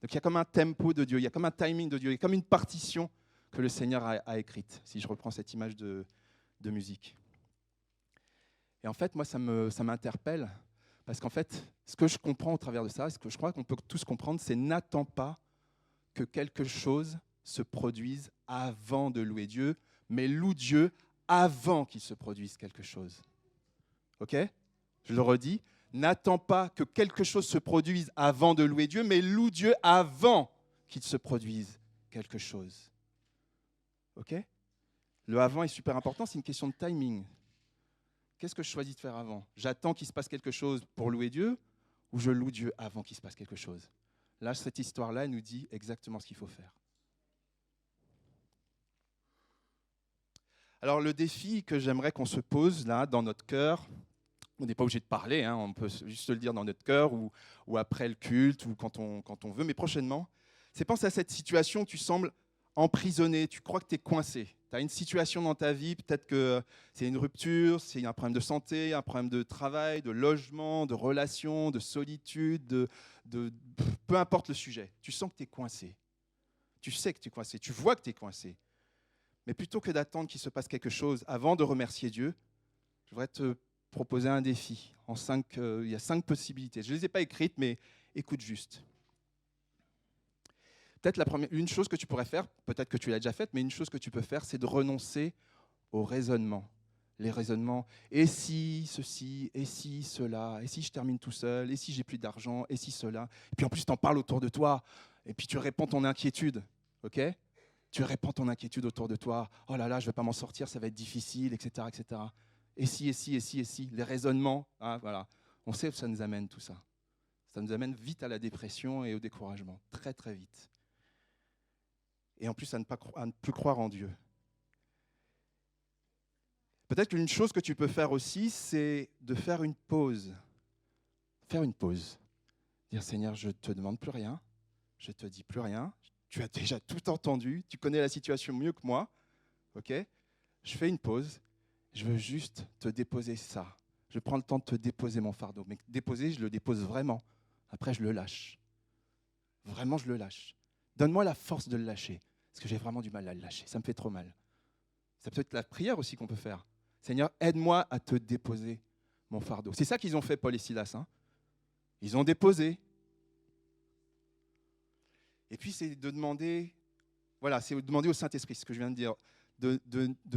S9: Donc il y a comme un tempo de Dieu, il y a comme un timing de Dieu, il y a comme une partition que le Seigneur a écrite, si je reprends cette image de musique. Et en fait, moi, ça m'interpelle, parce qu'en fait, ce que je comprends au travers de ça, ce que je crois qu'on peut tous comprendre, c'est n'attends pas que quelque chose se produise avant de louer Dieu, mais loue Dieu avant qu'il se produise quelque chose. Ok ? Je le redis, n'attends pas que quelque chose se produise avant de louer Dieu, mais loue Dieu avant qu'il se produise quelque chose. Ok ? Le avant est super important, c'est une question de timing. Qu'est-ce que je choisis de faire avant ? J'attends qu'il se passe quelque chose pour louer Dieu ou je loue Dieu avant qu'il se passe quelque chose ? Là, cette histoire-là, elle nous dit exactement ce qu'il faut faire. Alors le défi que j'aimerais qu'on se pose là, dans notre cœur, on n'est pas obligé de parler, hein, on peut juste le dire dans notre cœur ou après le culte ou quand on veut, mais prochainement, c'est pense à cette situation où tu sembles emprisonné, tu crois que tu es coincé. Tu as une situation dans ta vie, peut-être que c'est une rupture, c'est un problème de santé, un problème de travail, de logement, de relation, de solitude, peu importe le sujet. Tu sens que tu es coincé. Tu sais que tu es coincé, tu vois que tu es coincé. Mais plutôt que d'attendre qu'il se passe quelque chose avant de remercier Dieu, je voudrais te proposer un défi. Il y a 5 possibilités. Je ne les ai pas écrites, mais écoute juste. Peut-être une chose que tu pourrais faire, peut-être que tu l'as déjà faite, mais une chose que tu peux faire, c'est de renoncer au raisonnement. Les raisonnements, et si ceci, et si cela, et si je termine tout seul, et si j'ai plus d'argent, et si cela. Et puis en plus, tu en parles autour de toi, et puis tu répands ton inquiétude, ok ? Tu répands ton inquiétude autour de toi. Oh là là, je ne vais pas m'en sortir, ça va être difficile, etc., etc. Et si, et si, et si, et si. Les raisonnements, hein, voilà. On sait où ça nous amène tout ça. Ça nous amène vite à la dépression et au découragement, très très vite. Et en plus à ne plus croire en Dieu. Peut-être qu'une chose que tu peux faire aussi, c'est de faire une pause. Faire une pause. Dire, Seigneur, je ne te demande plus rien, je ne te dis plus rien, tu as déjà tout entendu, tu connais la situation mieux que moi, ok ? Je fais une pause, je veux juste te déposer ça. Je prends le temps de te déposer mon fardeau. Mais déposer, je le dépose vraiment. Après, je le lâche. Vraiment, je le lâche. Donne-moi la force de le lâcher, parce que j'ai vraiment du mal à le lâcher. Ça me fait trop mal. Ça peut être la prière aussi qu'on peut faire. Seigneur, aide-moi à te déposer mon fardeau. C'est ça qu'ils ont fait, Paul et Silas. Hein. Ils ont déposé. Et puis, c'est de demander, voilà, c'est de demander au Saint-Esprit, ce que je viens de dire, de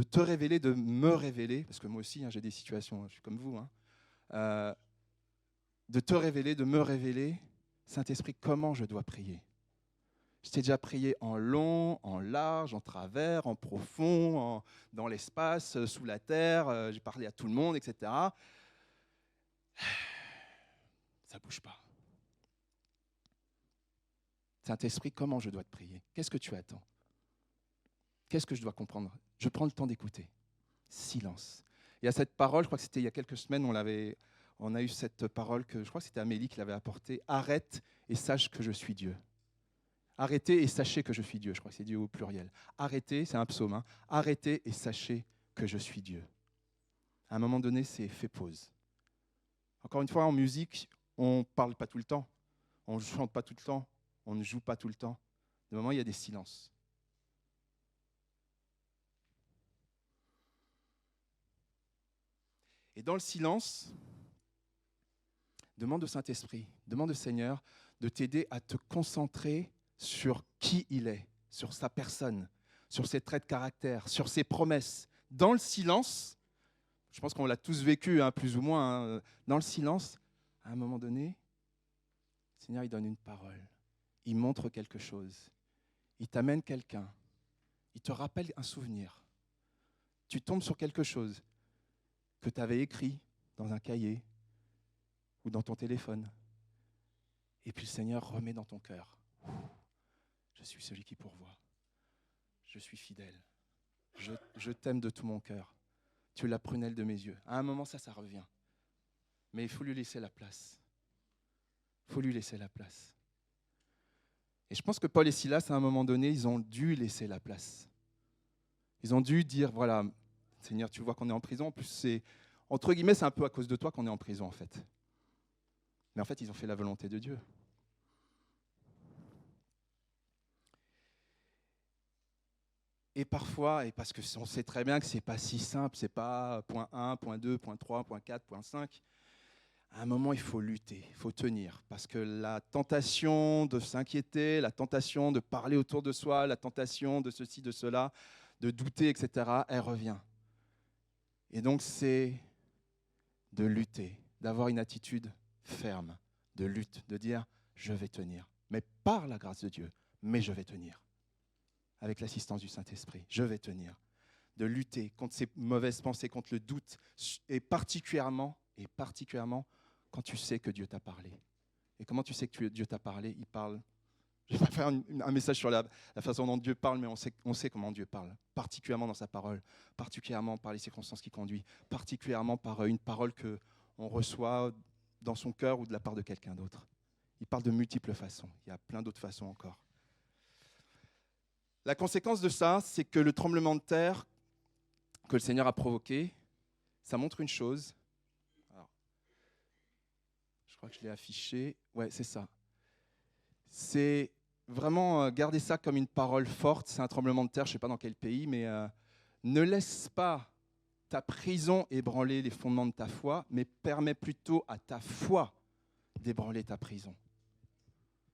S9: te révéler, de me révéler, parce que moi aussi, hein, j'ai des situations, je suis comme vous, hein, de te révéler, de me révéler, Saint-Esprit, comment je dois prier. Je t'ai déjà prié en long, en large, en travers, en profond, dans l'espace, sous la terre, j'ai parlé à tout le monde, etc. Ça ne bouge pas. Saint-Esprit, comment je dois te prier ? Qu'est-ce que tu attends ? Qu'est-ce que je dois comprendre ? Je prends le temps d'écouter. Silence. Il y a cette parole, je crois que c'était il y a quelques semaines, on a eu cette parole que je crois que c'était Amélie qui l'avait apportée. Arrête et sache que je suis Dieu. Arrêtez et sachez que je suis Dieu. Je crois que c'est Dieu au pluriel. Arrêtez, c'est un psaume. Hein. Arrêtez et sachez que je suis Dieu. À un moment donné, c'est fait pause. Encore une fois, en musique, on ne parle pas tout le temps. On ne chante pas tout le temps. On ne joue pas tout le temps. De moment, il y a des silences. Et dans le silence, demande au Saint-Esprit, demande au Seigneur de t'aider à te concentrer sur qui il est, sur sa personne, sur ses traits de caractère, sur ses promesses. Dans le silence, je pense qu'on l'a tous vécu, hein, plus ou moins, hein, dans le silence, à un moment donné, le Seigneur il donne une parole, il montre quelque chose, il t'amène quelqu'un, il te rappelle un souvenir. Tu tombes sur quelque chose que tu avais écrit dans un cahier ou dans ton téléphone. Et puis le Seigneur remet dans ton cœur. Je suis celui qui pourvoit. Je suis fidèle. Je t'aime de tout mon cœur. Tu es la prunelle de mes yeux. À un moment, ça revient. Mais il faut lui laisser la place. Il faut lui laisser la place. Et je pense que Paul et Silas, à un moment donné, ils ont dû laisser la place. Ils ont dû dire, voilà, Seigneur, tu vois qu'on est en prison. En plus, c'est, entre guillemets, c'est un peu à cause de toi qu'on est en prison, en fait. Mais en fait, ils ont fait la volonté de Dieu. Et parfois, et parce qu'on sait très bien que ce n'est pas si simple, ce n'est pas point 1, point 2, point 3, point 4, point 5, à un moment, il faut lutter, il faut tenir. Parce que la tentation de s'inquiéter, la tentation de parler autour de soi, la tentation de ceci, de cela, de douter, etc., elle revient. Et donc, c'est de lutter, d'avoir une attitude ferme, de lutte, de dire « je vais tenir ». Mais par la grâce de Dieu, mais je vais tenir. Avec l'assistance du Saint-Esprit, je vais tenir. De lutter contre ces mauvaises pensées, contre le doute, et particulièrement quand tu sais que Dieu t'a parlé. Et comment tu sais que Dieu t'a parlé ? Il parle, Je ne vais pas faire un message sur la façon dont Dieu parle, mais on sait comment Dieu parle, particulièrement dans sa parole, particulièrement par les circonstances qui conduisent, particulièrement par une parole qu'on reçoit dans son cœur ou de la part de quelqu'un d'autre. Il parle de multiples façons. Il y a plein d'autres façons encore. La conséquence de ça, c'est que le tremblement de terre que le Seigneur a provoqué, ça montre une chose. Alors, je crois que je l'ai affiché. Ouais, c'est ça. C'est vraiment garder ça comme une parole forte. C'est un tremblement de terre, je ne sais pas dans quel pays, mais ne laisse pas ta prison ébranler les fondements de ta foi, mais permets plutôt à ta foi d'ébranler ta prison.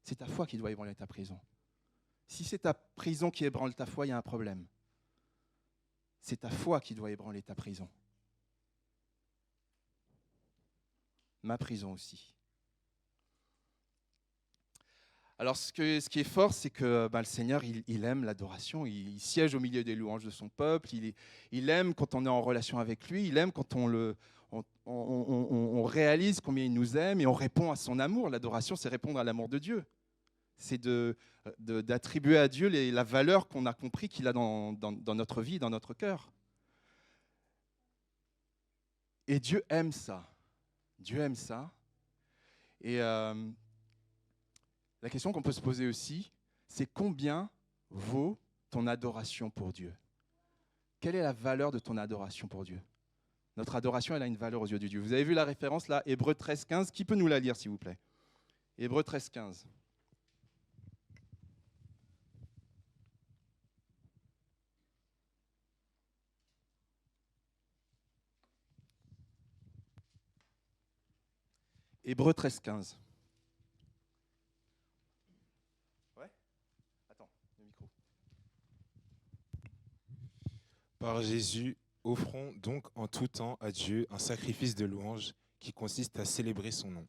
S9: C'est ta foi qui doit ébranler ta prison. Si c'est ta prison qui ébranle ta foi, il y a un problème. C'est ta foi qui doit ébranler ta prison. Ma prison aussi. Alors, ce qui est fort, c'est que le Seigneur, il aime l'adoration. Il siège au milieu des louanges de son peuple. Il aime quand on est en relation avec lui. Il aime quand on réalise combien il nous aime et on répond à son amour. L'adoration, c'est répondre à l'amour de Dieu. C'est d'attribuer à Dieu la valeur qu'on a compris qu'il a dans notre vie, dans notre cœur. Et Dieu aime ça. Dieu aime ça. Et la question qu'on peut se poser aussi, c'est combien vaut ton adoration pour Dieu? Quelle est la valeur de ton adoration pour Dieu? Notre adoration, elle a une valeur aux yeux de Dieu. Vous avez vu la référence là, Hébreux 13, 15. Qui peut nous la lire, s'il vous plaît? Hébreux 13, 15. Hébreux 13, 15. Ouais? Attends, le micro.
S8: Par Jésus, offrons donc en tout temps à Dieu un sacrifice de louange qui consiste à célébrer son nom.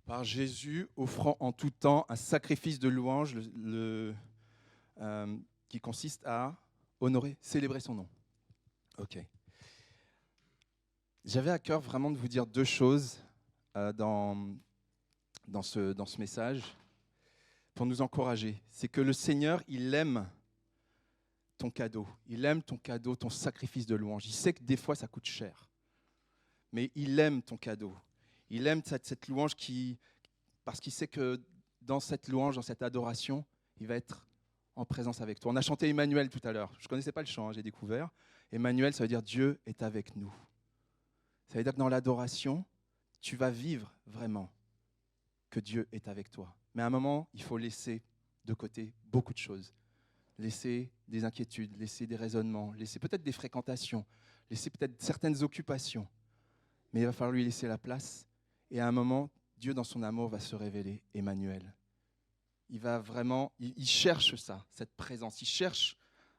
S9: Par Jésus, offrant en tout temps un sacrifice de louange qui consiste à honorer, célébrer son nom. Ok. J'avais à cœur vraiment de vous dire deux choses dans ce message pour nous encourager. C'est que le Seigneur, il aime ton cadeau. Il aime ton cadeau, ton sacrifice de louange. Il sait que des fois, ça coûte cher. Mais il aime ton cadeau. Il aime cette louange parce qu'il sait que dans cette louange, dans cette adoration, il va être en présence avec toi. On a chanté Emmanuel tout à l'heure. Je ne connaissais pas le chant, j'ai découvert. Emmanuel, ça veut dire Dieu est avec nous. Ça veut dire que dans l'adoration, tu vas vivre vraiment que Dieu est avec toi. Mais à un moment, il faut laisser de côté beaucoup de choses. Laisser des inquiétudes, laisser des raisonnements, laisser peut-être des fréquentations, laisser peut-être certaines occupations. Mais il va falloir lui laisser la place. Et à un moment, Dieu, dans son amour, va se révéler, Emmanuel. Il cherche ça, cette présence. Il cherche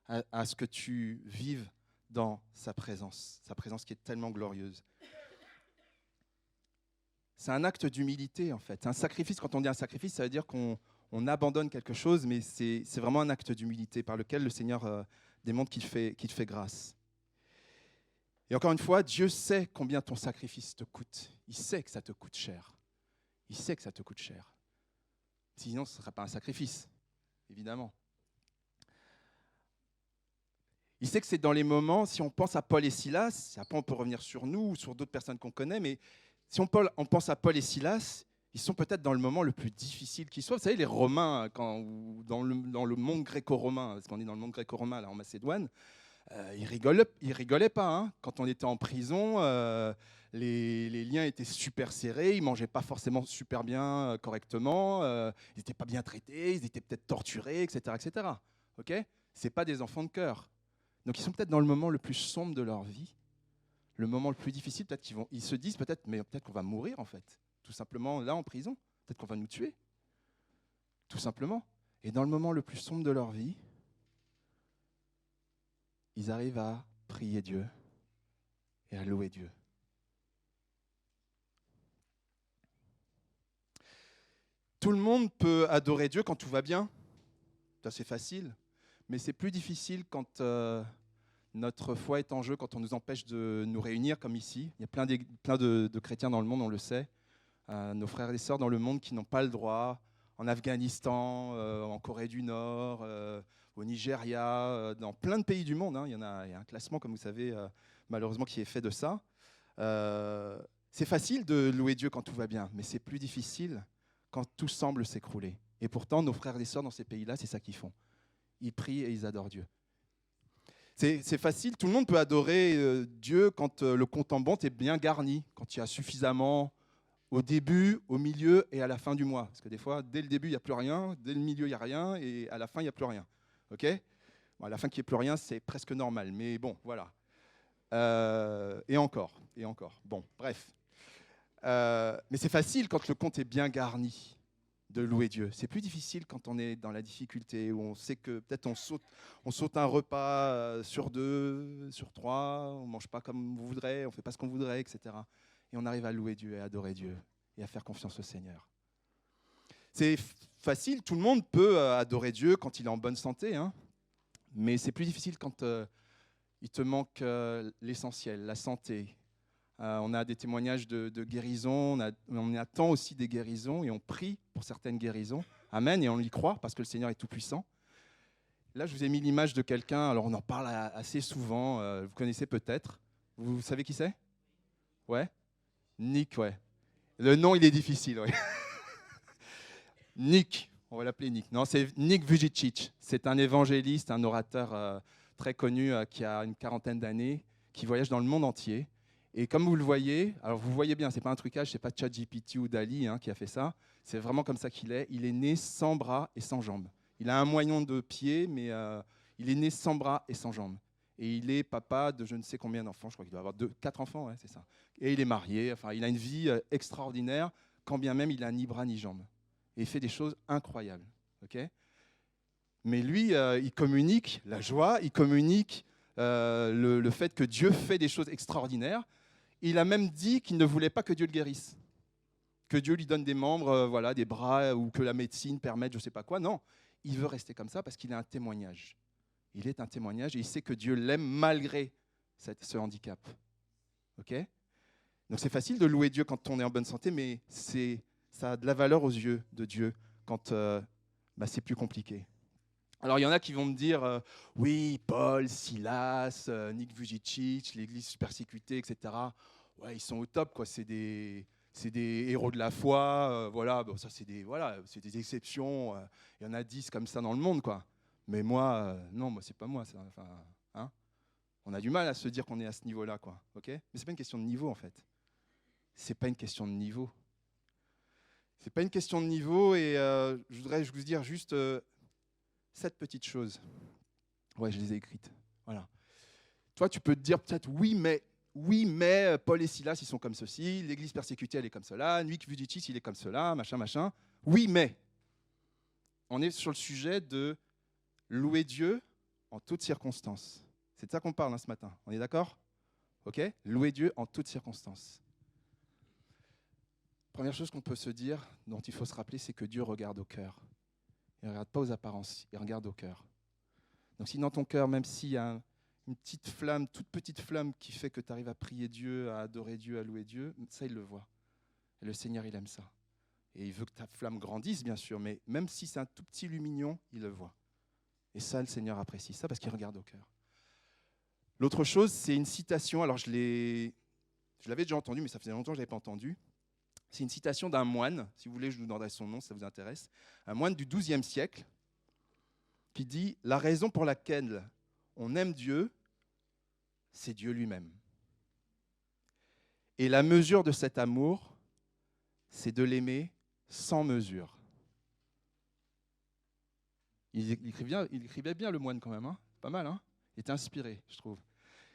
S9: à ce que tu vives dans sa présence qui est tellement glorieuse. C'est un acte d'humilité, en fait. Un sacrifice, quand on dit un sacrifice, ça veut dire qu'on abandonne quelque chose, mais c'est vraiment un acte d'humilité par lequel le Seigneur démontre qu'il fait grâce. Et encore une fois, Dieu sait combien ton sacrifice te coûte. Il sait que ça te coûte cher. Il sait que ça te coûte cher. Sinon, ce ne serait pas un sacrifice, évidemment. Il sait que c'est dans les moments, si on pense à Paul et Silas, après on peut revenir sur nous ou sur d'autres personnes qu'on connaît, mais si on pense à Paul et Silas, ils sont peut-être dans le moment le plus difficile qui soit. Vous savez, les Romains, dans le monde gréco-romain, parce qu'on est dans le monde gréco-romain là, en Macédoine, ils rigolaient pas. Hein. Quand on était en prison, les liens étaient super serrés, ils ne mangeaient pas forcément super bien, correctement, ils n'étaient pas bien traités, ils étaient peut-être torturés, etc. etc. Okay ? Ce n'est pas des enfants de cœur. Donc ils sont peut-être dans le moment le plus sombre de leur vie, le moment le plus difficile, peut-être ils se disent peut-être qu'on va mourir en fait, tout simplement là en prison, peut-être qu'on va nous tuer, tout simplement. Et dans le moment le plus sombre de leur vie, ils arrivent à prier Dieu et à louer Dieu. Tout le monde peut adorer Dieu quand tout va bien, ça c'est facile. Mais c'est plus difficile quand notre foi est en jeu, quand on nous empêche de nous réunir comme ici. Il y a plein de chrétiens dans le monde, on le sait. Nos frères et sœurs dans le monde qui n'ont pas le droit, en Afghanistan, en Corée du Nord, au Nigeria, dans plein de pays du monde. Hein. Il y a un classement, comme vous savez, malheureusement, qui est fait de ça. C'est facile de louer Dieu quand tout va bien, mais c'est plus difficile quand tout semble s'écrouler. Et pourtant, nos frères et sœurs dans ces pays-là, c'est ça qu'ils font. Ils prient et ils adorent Dieu. C'est facile, tout le monde peut adorer Dieu quand le compte en banque est bien garni, quand il y a suffisamment au début, au milieu et à la fin du mois. Parce que des fois, dès le début, il n'y a plus rien, dès le milieu, il n'y a rien, et à la fin, il n'y a plus rien. Okay, bon, à la fin, qu'il n'y ait plus rien, c'est presque normal, mais bon, voilà. Et encore. Bon, bref. Mais c'est facile quand le compte est bien garni de louer Dieu. C'est plus difficile quand on est dans la difficulté, où on sait que peut-être on saute un repas sur 2, sur 3, on ne mange pas comme on voudrait, on ne fait pas ce qu'on voudrait, etc. Et on arrive à louer Dieu et à adorer Dieu et à faire confiance au Seigneur. C'est facile, tout le monde peut adorer Dieu quand il est en bonne santé, hein, mais c'est plus difficile quand il te manque l'essentiel, la santé. On a des témoignages de guérison, on attend aussi des guérisons et on prie pour certaines guérisons. Amen, et on y croit parce que le Seigneur est tout-puissant. Là, je vous ai mis l'image de quelqu'un, alors on en parle assez souvent, vous connaissez peut-être. Vous savez qui c'est? Ouais? Nick, ouais. Le nom, il est difficile, ouais. Nick, on va l'appeler Nick. Non, c'est Nick Vujicic. C'est un évangéliste, un orateur très connu qui a une 40aine d'années, qui voyage dans le monde entier. Et comme vous le voyez, alors vous voyez bien, c'est pas un trucage, c'est pas ChatGPT ou Dali qui a fait ça. C'est vraiment comme ça qu'il est. Il est né sans bras et sans jambes. Il a un moignon de pied, mais il est né sans bras et sans jambes. Et il est papa de je ne sais combien d'enfants. Je crois qu'il doit avoir 4 enfants, ouais, c'est ça. Et il est marié. Enfin, il a une vie extraordinaire, quand bien même il a ni bras ni jambes. Et il fait des choses incroyables. Okay, mais lui, il communique la joie, il communique le fait que Dieu fait des choses extraordinaires. Il a même dit qu'il ne voulait pas que Dieu le guérisse, que Dieu lui donne des membres, voilà, des bras, ou que la médecine permette je ne sais pas quoi. Non, il veut rester comme ça parce qu'il est un témoignage. Il est un témoignage et il sait que Dieu l'aime malgré ce handicap. Okay, donc c'est facile de louer Dieu quand on est en bonne santé, mais ça a de la valeur aux yeux de Dieu quand c'est plus compliqué. Alors, il y en a qui vont me dire, oui, Paul, Silas, Nick Vujicic, l'église persécutée, etc. Ouais, ils sont au top, quoi. C'est des héros de la foi. Voilà, bon, ça, c'est des exceptions. Il y en a 10 comme ça dans le monde, quoi. Mais moi, non, moi, c'est pas moi. Ça, enfin, hein, on a du mal à se dire qu'on est à ce niveau-là, quoi. Okay, mais c'est pas une question de niveau, en fait. C'est pas une question de niveau. C'est pas une question de niveau. Et je voudrais vous dire juste 7 petites choses. Ouais, je les ai écrites. Voilà. Toi, tu peux te dire peut-être oui, mais Paul et Silas, ils sont comme ceci. L'église persécutée, elle est comme cela. Nick Vujicic, il est comme cela, machin. Oui, mais on est sur le sujet de louer Dieu en toutes circonstances. C'est de ça qu'on parle ce matin. On est d'accord? Ok? Louer Dieu en toutes circonstances. Première chose qu'on peut se dire, dont il faut se rappeler, c'est que Dieu regarde au cœur. Il ne regarde pas aux apparences, il regarde au cœur. Donc si dans ton cœur, même s'il y a une petite flamme, toute petite flamme qui fait que tu arrives à prier Dieu, à adorer Dieu, à louer Dieu, ça il le voit. Et le Seigneur, il aime ça. Et il veut que ta flamme grandisse, bien sûr, mais même si c'est un tout petit lumignon, il le voit. Et ça, le Seigneur apprécie ça parce qu'il regarde au cœur. L'autre chose, c'est une citation, alors je l'avais déjà entendu, mais ça faisait longtemps que je ne l'avais pas entendu. C'est une citation d'un moine, si vous voulez, je vous donnerai son nom, si ça vous intéresse. Un moine du XIIe siècle qui dit « La raison pour laquelle on aime Dieu, c'est Dieu lui-même. Et la mesure de cet amour, c'est de l'aimer sans mesure. » Il écrivait bien le moine quand même, hein, pas mal, hein. Il était inspiré, je trouve.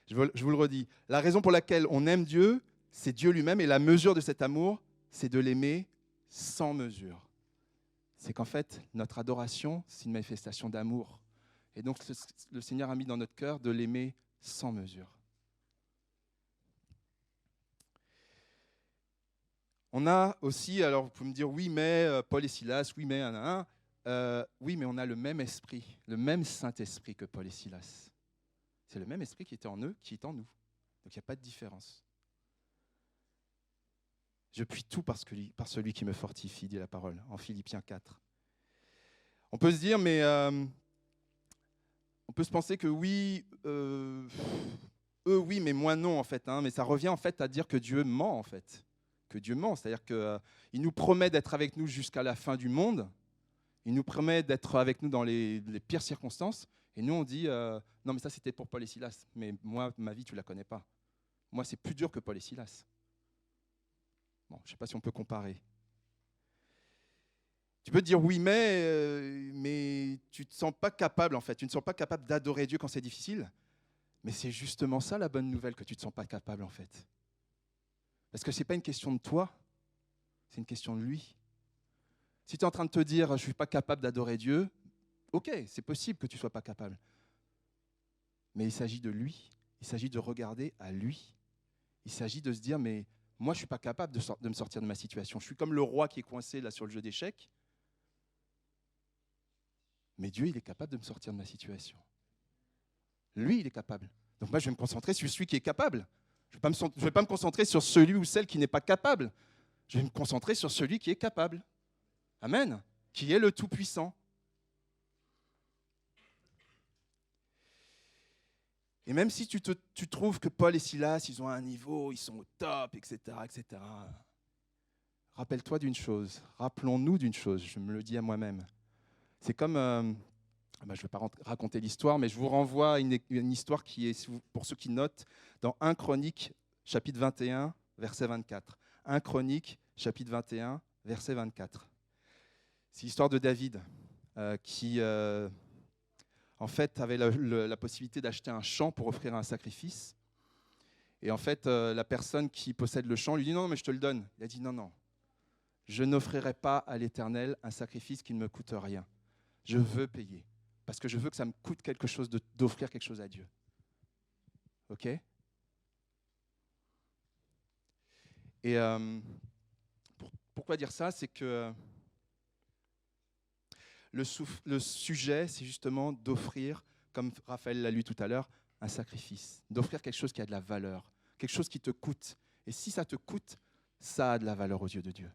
S9: Je vous le redis. La raison pour laquelle on aime Dieu, c'est Dieu lui-même, et la mesure de cet amour, c'est de l'aimer sans mesure. C'est qu'en fait, notre adoration, c'est une manifestation d'amour. Et donc, le Seigneur a mis dans notre cœur de l'aimer sans mesure. On a aussi, alors vous pouvez me dire, oui, mais Paul et Silas, oui, mais oui, mais on a le même esprit, le même Saint-Esprit que Paul et Silas. C'est le même esprit qui était en eux, qui est en nous. Donc, il n'y a pas de différence. Je puis tout par celui qui me fortifie, dit la parole, en Philippiens 4. On peut se dire, mais on peut se penser que oui, eux oui, mais moi non en fait. Mais ça revient en fait à dire que Dieu ment en fait. Que Dieu ment, c'est-à-dire qu'il nous promet d'être avec nous jusqu'à la fin du monde. Il nous promet d'être avec nous dans les pires circonstances. Et nous on dit, non mais ça c'était pour Paul et Silas. Mais moi, ma vie, tu ne la connais pas. Moi, c'est plus dur que Paul et Silas. Bon, je ne sais pas si on peut comparer. Tu peux te dire oui, mais tu ne te sens pas capable, en fait. Tu ne te sens pas capable d'adorer Dieu quand c'est difficile. Mais c'est justement ça la bonne nouvelle, que tu ne te sens pas capable, en fait. Parce que ce n'est pas une question de toi, c'est une question de lui. Si tu es en train de te dire « je ne suis pas capable d'adorer Dieu », ok, c'est possible que tu ne sois pas capable. Mais il s'agit de lui, il s'agit de regarder à lui. Il s'agit de se dire « mais moi, je ne suis pas capable de me sortir de ma situation. Je suis comme le roi qui est coincé là sur le jeu d'échecs. Mais Dieu, il est capable de me sortir de ma situation. Lui, il est capable. Donc moi, je vais me concentrer sur celui qui est capable. Je ne vais pas me concentrer sur celui ou celle qui n'est pas capable. Je vais me concentrer sur celui qui est capable. Amen. Qui est le Tout-Puissant. Et même si tu trouves que Paul et Silas, ils ont un niveau, ils sont au top, etc., etc., rappelle-toi d'une chose. Rappelons-nous d'une chose. Je me le dis à moi-même. C'est comme, je ne vais pas raconter l'histoire, mais je vous renvoie à une histoire qui est, pour ceux qui notent, dans 1 Chronique, chapitre 21, verset 24. 1 Chronique, chapitre 21, verset 24. C'est l'histoire de David, qui, en fait, avait la possibilité d'acheter un champ pour offrir un sacrifice. Et en fait, la personne qui possède le champ lui dit « Non, mais je te le donne ». Il a dit « Non, non, je n'offrirai pas à l'Éternel un sacrifice qui ne me coûte rien. Je veux payer, parce que je veux que ça me coûte quelque chose d'offrir quelque chose à Dieu. » Ok ? Et pourquoi dire ça ? C'est que le sujet, c'est justement d'offrir, comme Raphaël l'a lu tout à l'heure, un sacrifice, d'offrir quelque chose qui a de la valeur, quelque chose qui te coûte. Et si ça te coûte, ça a de la valeur aux yeux de Dieu.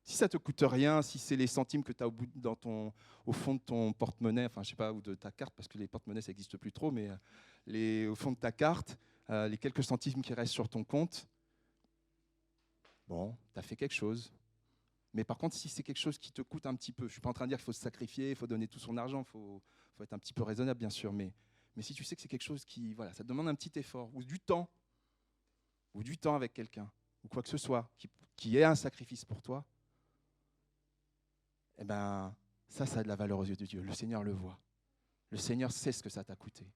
S9: Si ça ne te coûte rien, si c'est les centimes que tu as au fond de ton porte-monnaie, enfin je sais pas, ou de ta carte, parce que les porte-monnaies ça n'existe plus trop, mais au fond de ta carte, les quelques centimes qui restent sur ton compte, bon, tu as fait quelque chose. Mais par contre, si c'est quelque chose qui te coûte un petit peu, je ne suis pas en train de dire qu'il faut se sacrifier, il faut donner tout son argent, il faut être un petit peu raisonnable bien sûr, mais si tu sais que c'est quelque chose qui, voilà, ça te demande un petit effort, ou du temps avec quelqu'un, ou quoi que ce soit, qui est un sacrifice pour toi, eh bien, ça a de la valeur aux yeux de Dieu. Le Seigneur le voit. Le Seigneur sait ce que ça t'a coûté.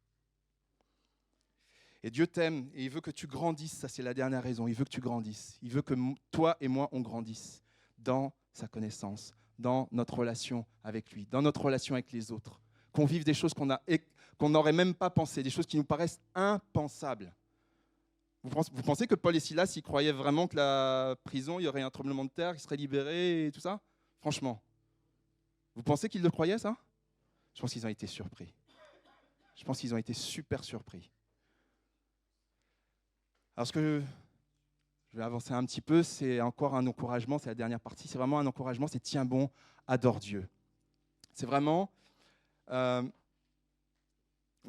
S9: Et Dieu t'aime et il veut que tu grandisses. Ça, c'est la dernière raison. Il veut que tu grandisses. Il veut que toi et moi, on grandisse dans sa connaissance, dans notre relation avec lui, dans notre relation avec les autres. Qu'on vive des choses qu'on n'aurait même pas pensé, des choses qui nous paraissent impensables. Vous pensez que Paul et Silas, ils croyaient vraiment que la prison, il y aurait un tremblement de terre, ils seraient libérés et tout ça ? Franchement. Vous pensez qu'ils le croyaient, ça ? Je pense qu'ils ont été surpris. Je pense qu'ils ont été super surpris. Alors, ce que je vais avancer un petit peu, c'est encore un encouragement, c'est la dernière partie, c'est vraiment un encouragement, c'est tiens bon, adore Dieu. C'est vraiment, on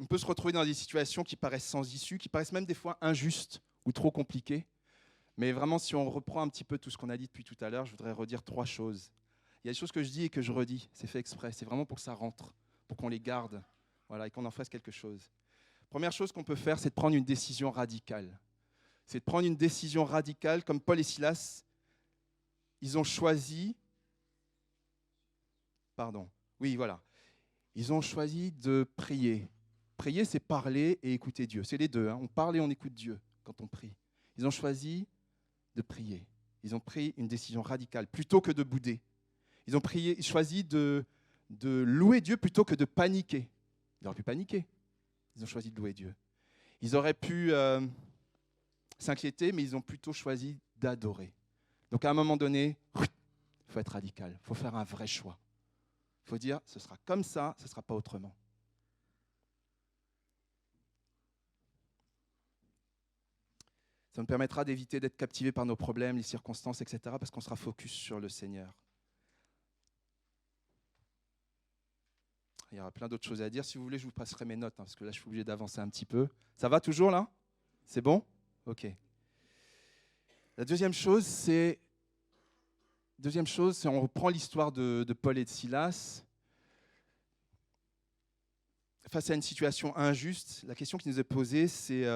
S9: peut se retrouver dans des situations qui paraissent sans issue, qui paraissent même des fois injustes ou trop compliquées. Mais vraiment, si on reprend un petit peu tout ce qu'on a dit depuis tout à l'heure, je voudrais redire 3 choses. Il y a des choses que je dis et que je redis, c'est fait exprès, c'est vraiment pour que ça rentre, pour qu'on les garde, voilà, et qu'on en fasse quelque chose. Première chose qu'on peut faire, c'est de prendre une décision radicale. C'est de prendre une décision radicale, comme Paul et Silas, ils ont choisi, ils ont choisi de prier. Prier, c'est parler et écouter Dieu, c'est les deux, on parle et on écoute Dieu quand on prie. Ils ont choisi de prier, ils ont pris une décision radicale, plutôt que de bouder. Ils ont choisi de louer Dieu plutôt que de paniquer. Ils auraient pu paniquer. Ils ont choisi de louer Dieu. Ils auraient pu s'inquiéter, mais ils ont plutôt choisi d'adorer. Donc à un moment donné, il faut être radical. Il faut faire un vrai choix. Il faut dire, ce sera comme ça, ce ne sera pas autrement. Ça nous permettra d'éviter d'être captivés par nos problèmes, les circonstances, etc., parce qu'on sera focus sur le Seigneur. Il y aura plein d'autres choses à dire. Si vous voulez, je vous passerai mes notes, parce que là, je suis obligé d'avancer un petit peu. Ça va toujours, là? C'est bon? OK. La deuxième chose, c'est on reprend l'histoire de Paul et de Silas. Face à une situation injuste, la question qui nous est posée, c'est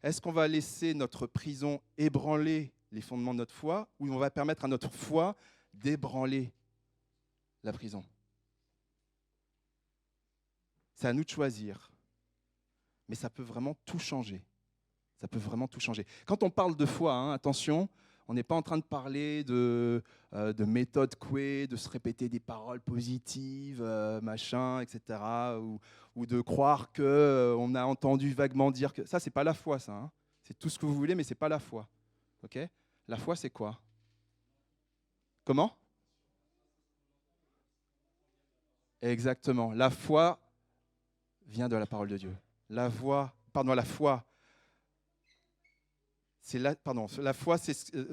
S9: est-ce qu'on va laisser notre prison ébranler les fondements de notre foi, ou on va permettre à notre foi d'ébranler la prison? C'est à nous de choisir. Mais ça peut vraiment tout changer. Ça peut vraiment tout changer. Quand on parle de foi, attention, on n'est pas en train de parler de méthode Coué, de se répéter des paroles positives, machin, etc., ou de croire qu'on a entendu vaguement dire que... Ça, c'est pas la foi, ça. C'est tout ce que vous voulez, mais c'est pas la foi. OK ? La foi, c'est quoi ? Comment ? Exactement. La foi vient de la parole de Dieu. La foi, la foi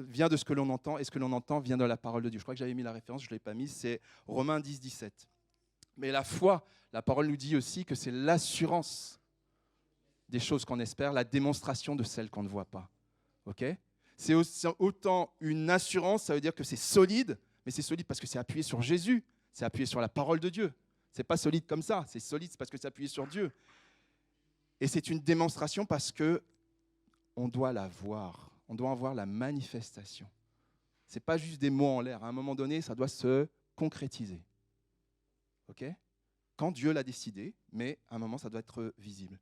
S9: vient de ce que l'on entend, et ce que l'on entend vient de la parole de Dieu. Je crois que j'avais mis la référence, je ne l'ai pas mise, c'est Romains 10, 17. Mais la foi, la parole nous dit aussi que c'est l'assurance des choses qu'on espère, la démonstration de celles qu'on ne voit pas. OK ? C'est autant une assurance, ça veut dire que c'est solide, mais c'est solide parce que c'est appuyé sur Jésus, c'est appuyé sur la parole de Dieu. Ce n'est pas solide comme ça, c'est solide parce que c'est appuyé sur Dieu. Et c'est une démonstration parce qu'on doit la voir, on doit en voir la manifestation. Ce n'est pas juste des mots en l'air, à un moment donné, ça doit se concrétiser. OK ? Quand Dieu l'a décidé, mais à un moment, ça doit être visible.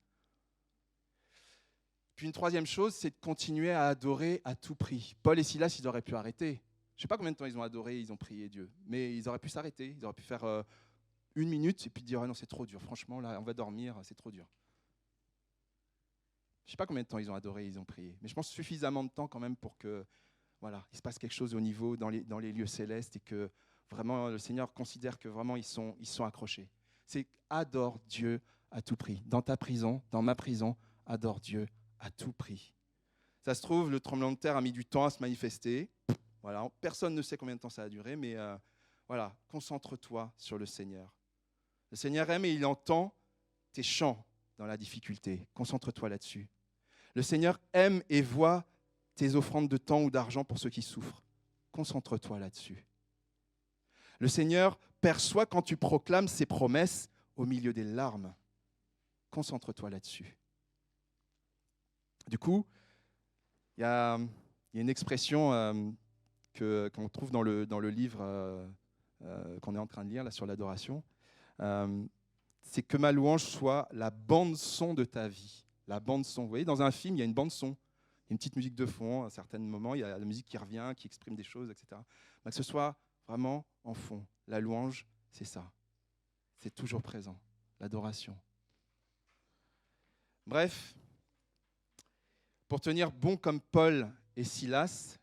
S9: Puis une troisième chose, c'est de continuer à adorer à tout prix. Paul et Silas, ils auraient pu arrêter. Je ne sais pas combien de temps ils ont adoré, ils ont prié Dieu, mais ils auraient pu s'arrêter, ils auraient pu faire 1 minute et puis dire non, c'est trop dur, franchement, là, on va dormir, c'est trop dur. Je ne sais pas combien de temps ils ont adoré, ils ont prié, mais je pense suffisamment de temps quand même pour que, voilà, il se passe quelque chose au niveau dans les lieux célestes et que vraiment le Seigneur considère que vraiment ils sont accrochés. C'est adore Dieu à tout prix. Dans ta prison, dans ma prison, adore Dieu à tout prix. Ça se trouve, le tremblement de terre a mis du temps à se manifester. Voilà, personne ne sait combien de temps ça a duré, mais voilà, concentre-toi sur le Seigneur. Le Seigneur aime et il entend tes chants dans la difficulté. Concentre-toi là-dessus. Le Seigneur aime et voit tes offrandes de temps ou d'argent pour ceux qui souffrent. Concentre-toi là-dessus. Le Seigneur perçoit quand tu proclames ses promesses au milieu des larmes. Concentre-toi là-dessus. Du coup, il y a une expression qu'on trouve dans le livre qu'on est en train de lire là, sur l'adoration. C'est que ma louange soit la bande-son de ta vie. La bande-son. Vous voyez, dans un film, il y a une bande-son. Il y a une petite musique de fond. À certains moments, il y a la musique qui revient, qui exprime des choses, etc. Mais que ce soit vraiment en fond. La louange, c'est ça. C'est toujours présent. L'adoration. Bref, pour tenir bon comme Paul et Silas,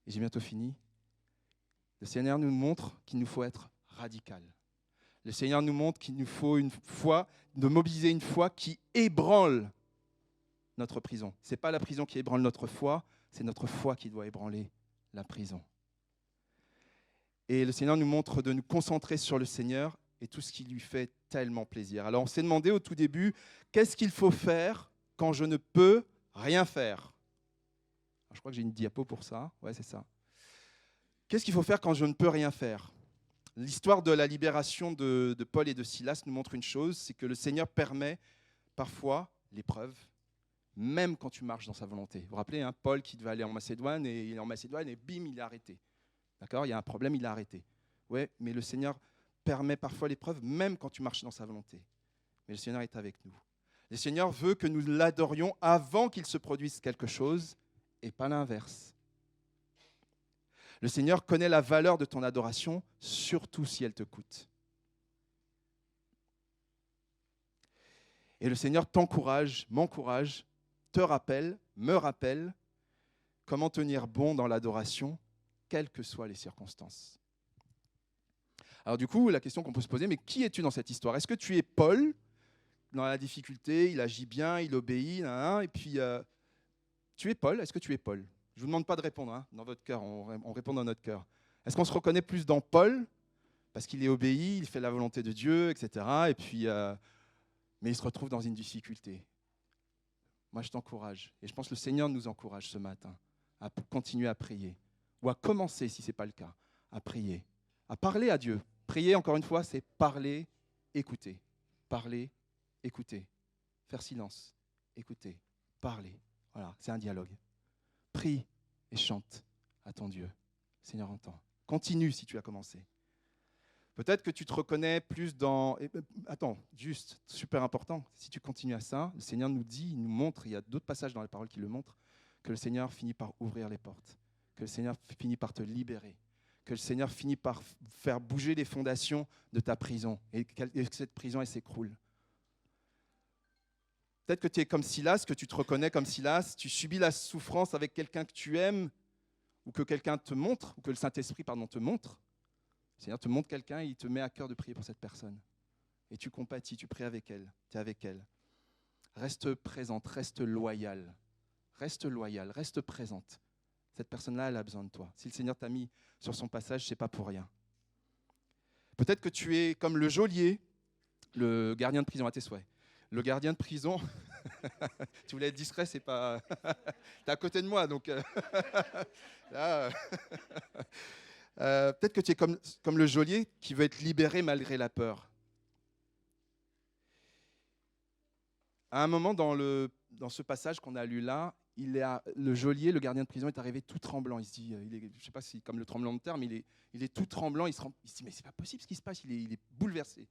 S9: et j'ai bientôt fini, le Seigneur nous montre qu'il nous faut être radical. Le Seigneur nous montre qu'il nous faut une foi, de mobiliser une foi qui ébranle notre prison. Ce n'est pas la prison qui ébranle notre foi, c'est notre foi qui doit ébranler la prison. Et le Seigneur nous montre de nous concentrer sur le Seigneur et tout ce qui lui fait tellement plaisir. Alors on s'est demandé au tout début, qu'est-ce qu'il faut faire quand je ne peux rien faire ? Alors, je crois que j'ai une diapo pour ça. Ouais, c'est ça. Qu'est-ce qu'il faut faire quand je ne peux rien faire ? L'histoire de la libération de Paul et de Silas nous montre une chose, c'est que le Seigneur permet parfois l'épreuve, même quand tu marches dans sa volonté. Vous vous rappelez, Paul qui devait aller en Macédoine, et il est en Macédoine, et bim, il est arrêté. D'accord ? Il y a un problème, il est arrêté. Oui, mais le Seigneur permet parfois l'épreuve, même quand tu marches dans sa volonté. Mais le Seigneur est avec nous. Le Seigneur veut que nous l'adorions avant qu'il se produise quelque chose, et pas l'inverse. Le Seigneur connaît la valeur de ton adoration, surtout si elle te coûte. Et le Seigneur t'encourage, m'encourage, te rappelle, me rappelle comment tenir bon dans l'adoration, quelles que soient les circonstances. Alors du coup, la question qu'on peut se poser, mais qui es-tu dans cette histoire ? Est-ce que tu es Paul ? Dans la difficulté, il agit bien, il obéit, et puis tu es Paul. Est-ce que tu es Paul ? Je ne vous demande pas de répondre dans votre cœur, on répond dans notre cœur. Est-ce qu'on se reconnaît plus dans Paul, parce qu'il est obéi, il fait la volonté de Dieu, etc. Et puis, mais il se retrouve dans une difficulté. Moi, je t'encourage, et je pense que le Seigneur nous encourage ce matin à continuer à prier, ou à commencer, si ce n'est pas le cas, à prier, à parler à Dieu. Prier, encore une fois, c'est parler, écouter. Parler, écouter. Faire silence, écouter, parler. Voilà, c'est un dialogue. Prie et chante à ton Dieu. Le Seigneur entend. Continue si tu as commencé. Peut-être que tu te reconnais plus dans... Attends, juste, super important, si tu continues à ça, le Seigneur nous dit, il nous montre, il y a d'autres passages dans les paroles qui le montrent, que le Seigneur finit par ouvrir les portes, que le Seigneur finit par te libérer, que le Seigneur finit par faire bouger les fondations de ta prison et que cette prison, elle s'écroule. Peut-être que tu es comme Silas, que tu te reconnais comme Silas, tu subis la souffrance avec quelqu'un que tu aimes ou que quelqu'un te montre, ou que le Saint-Esprit te montre. Le Seigneur te montre quelqu'un et il te met à cœur de prier pour cette personne. Et tu compatis, tu pries avec elle, tu es avec elle. Reste présente, reste loyale. Reste loyale, reste présente. Cette personne-là, elle a besoin de toi. Si le Seigneur t'a mis sur son passage, ce n'est pas pour rien. Peut-être que tu es comme le geôlier, le gardien de prison à tes souhaits. Le gardien de prison, tu voulais être discret, c'est pas... T'es à côté de moi, donc... Là, peut-être que tu es comme le geôlier qui veut être libéré malgré la peur. À un moment dans ce passage qu'on a lu là, le geôlier, le gardien de prison, est arrivé tout tremblant. Il se dit, je ne sais pas si comme le tremblement de terre, mais il est tout tremblant. Il se dit, mais c'est pas possible ce qui se passe, il est bouleversé.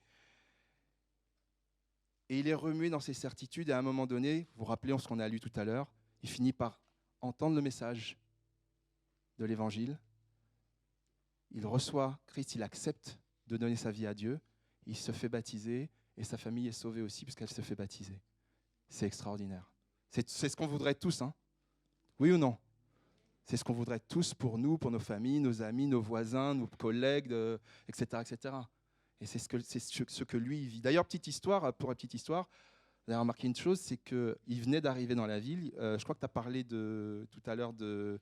S9: Et il est remué dans ses certitudes. Et à un moment donné, vous vous rappelez ce qu'on a lu tout à l'heure, il finit par entendre le message de l'Évangile. Il reçoit Christ, il accepte de donner sa vie à Dieu. Il se fait baptiser et sa famille est sauvée aussi puisqu'elle se fait baptiser. C'est extraordinaire. C'est ce qu'on voudrait tous, hein? Oui ou non? C'est ce qu'on voudrait tous pour nous, pour nos familles, nos amis, nos voisins, nos collègues, etc., etc. Et c'est ce que lui vit. D'ailleurs, pour la petite histoire, vous avez remarqué une chose, c'est qu'il venait d'arriver dans la ville. Je crois que tu as parlé tout à l'heure de...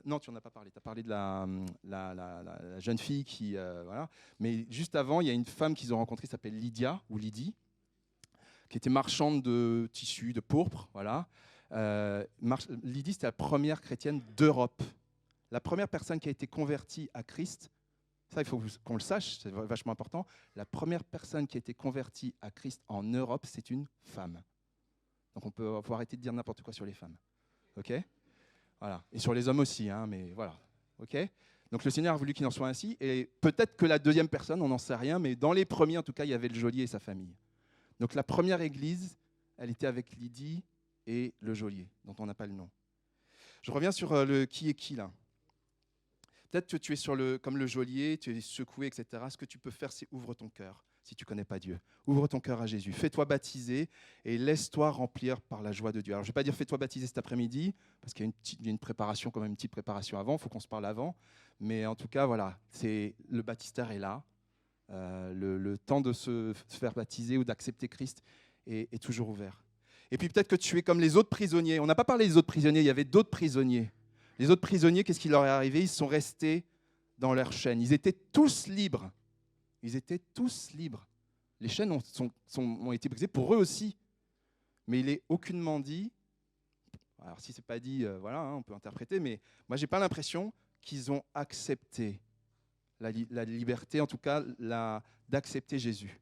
S9: non, tu n'en as pas parlé. Tu as parlé de la jeune fille qui... voilà. Mais juste avant, il y a une femme qu'ils ont rencontrée qui s'appelle Lydia, ou Lydie, qui était marchande de tissus, de pourpre. Voilà. Lydie, c'était la première chrétienne d'Europe. La première personne qui a été convertie à Christ, ça, il faut qu'on le sache, c'est vachement important. La première personne qui a été convertie à Christ en Europe, c'est une femme. Donc on peut arrêter de dire n'importe quoi sur les femmes. OK ? Voilà. Et sur les hommes aussi, hein, mais voilà. OK ? Donc le Seigneur a voulu qu'il en soit ainsi. Et peut-être que la deuxième personne, on n'en sait rien, mais dans les premiers, en tout cas, il y avait le geôlier et sa famille. Donc la première église, elle était avec Lydie et le geôlier, dont on n'a pas le nom. Je reviens sur le qui est qui, là. Peut-être que tu es comme le geôlier, tu es secoué, etc. Ce que tu peux faire, c'est ouvre ton cœur, si tu ne connais pas Dieu. Ouvre ton cœur à Jésus. Fais-toi baptiser et laisse-toi remplir par la joie de Dieu. Alors, je ne vais pas dire fais-toi baptiser cet après-midi, parce qu'il y a une préparation, quand même, une petite préparation avant. Il faut qu'on se parle avant. Mais en tout cas, voilà, le baptistère est là. Le temps de se faire baptiser ou d'accepter Christ est toujours ouvert. Et puis peut-être que tu es comme les autres prisonniers. On n'a pas parlé des autres prisonniers, il y avait d'autres prisonniers. Les autres prisonniers, qu'est-ce qui leur est arrivé? Ils sont restés dans leurs chaînes. Ils étaient tous libres. Ils étaient tous libres. Les chaînes ont été brisées pour eux aussi. Mais il n'est aucunement dit, alors si ce n'est pas dit, voilà, hein, on peut interpréter, mais moi je n'ai pas l'impression qu'ils ont accepté la liberté, en tout cas d'accepter Jésus.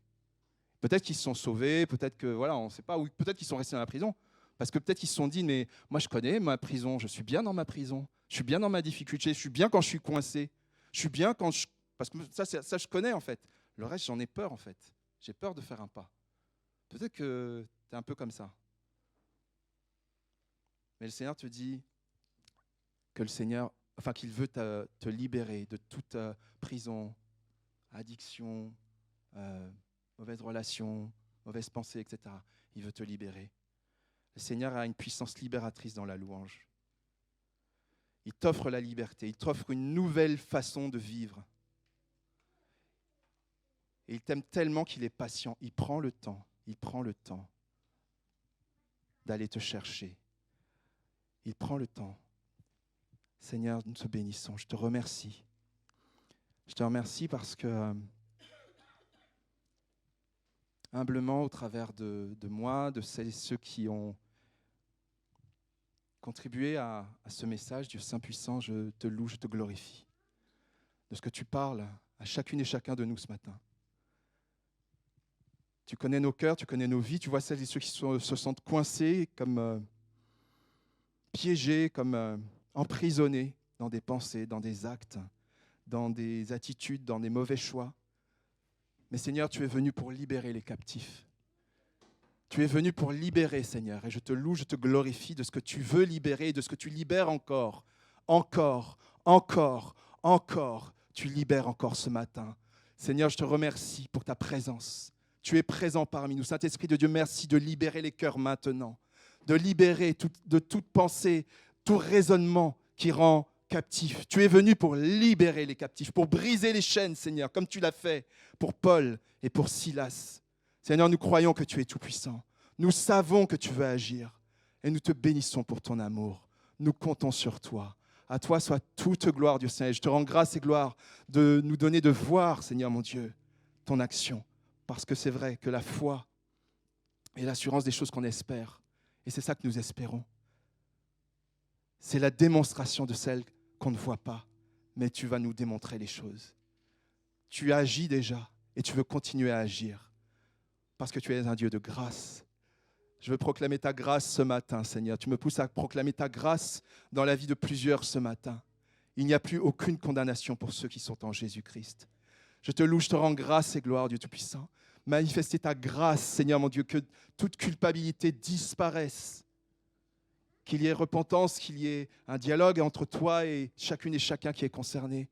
S9: Peut-être qu'ils se sont sauvés, peut-être que, voilà, on ne sait pas, ou peut-être qu'ils sont restés dans la prison. Parce que peut-être qu'ils se sont dit, mais moi je connais ma prison, je suis bien dans ma prison, je suis bien dans ma difficulté, je suis bien quand je suis coincé, je suis bien quand je... Parce que ça je connais en fait. Le reste, j'en ai peur en fait. J'ai peur de faire un pas. Peut-être que tu es un peu comme ça. Mais le Seigneur te dit que qu'il veut te libérer de toute prison, addiction, mauvaise relation, mauvaise pensée, etc. Il veut te libérer. Le Seigneur a une puissance libératrice dans la louange. Il t'offre la liberté, il t'offre une nouvelle façon de vivre. Et il t'aime tellement qu'il est patient. Il prend le temps d'aller te chercher. Il prend le temps. Seigneur, nous te bénissons. Je te remercie. Je te remercie parce que humblement au travers de moi, de celles et ceux qui ont contribué à ce message. Dieu Saint puissant, je te loue, je te glorifie de ce que tu parles à chacune et chacun de nous ce matin. Tu connais nos cœurs, tu connais nos vies, tu vois celles et ceux qui se sentent coincés, comme piégés, comme emprisonnés dans des pensées, dans des actes, dans des attitudes, dans des mauvais choix. Mais Seigneur, tu es venu pour libérer les captifs. Tu es venu pour libérer, Seigneur, et je te loue, je te glorifie de ce que tu veux libérer, de ce que tu libères encore. Tu libères encore ce matin. Seigneur, je te remercie pour ta présence. Tu es présent parmi nous. Saint-Esprit de Dieu, merci de libérer les cœurs maintenant, de libérer de toute pensée, tout raisonnement qui rend captif. Tu es venu pour libérer les captifs, pour briser les chaînes, Seigneur, comme tu l'as fait pour Paul et pour Silas. Seigneur, nous croyons que tu es tout-puissant. Nous savons que tu veux agir et nous te bénissons pour ton amour. Nous comptons sur toi. À toi soit toute gloire, Dieu Saint. Et je te rends grâce et gloire de nous donner de voir, Seigneur mon Dieu, ton action. Parce que c'est vrai que la foi est l'assurance des choses qu'on espère. Et c'est ça que nous espérons. C'est la démonstration de celles qu'on ne voit pas. Mais tu vas nous démontrer les choses. Tu agis déjà et tu veux continuer à agir. Parce que tu es un Dieu de grâce. Je veux proclamer ta grâce ce matin, Seigneur. Tu me pousses à proclamer ta grâce dans la vie de plusieurs ce matin. Il n'y a plus aucune condamnation pour ceux qui sont en Jésus-Christ. Je te loue, je te rends grâce et gloire, Dieu Tout-Puissant. Manifester ta grâce, Seigneur mon Dieu, que toute culpabilité disparaisse. Qu'il y ait repentance, qu'il y ait un dialogue entre toi et chacune et chacun qui est concerné.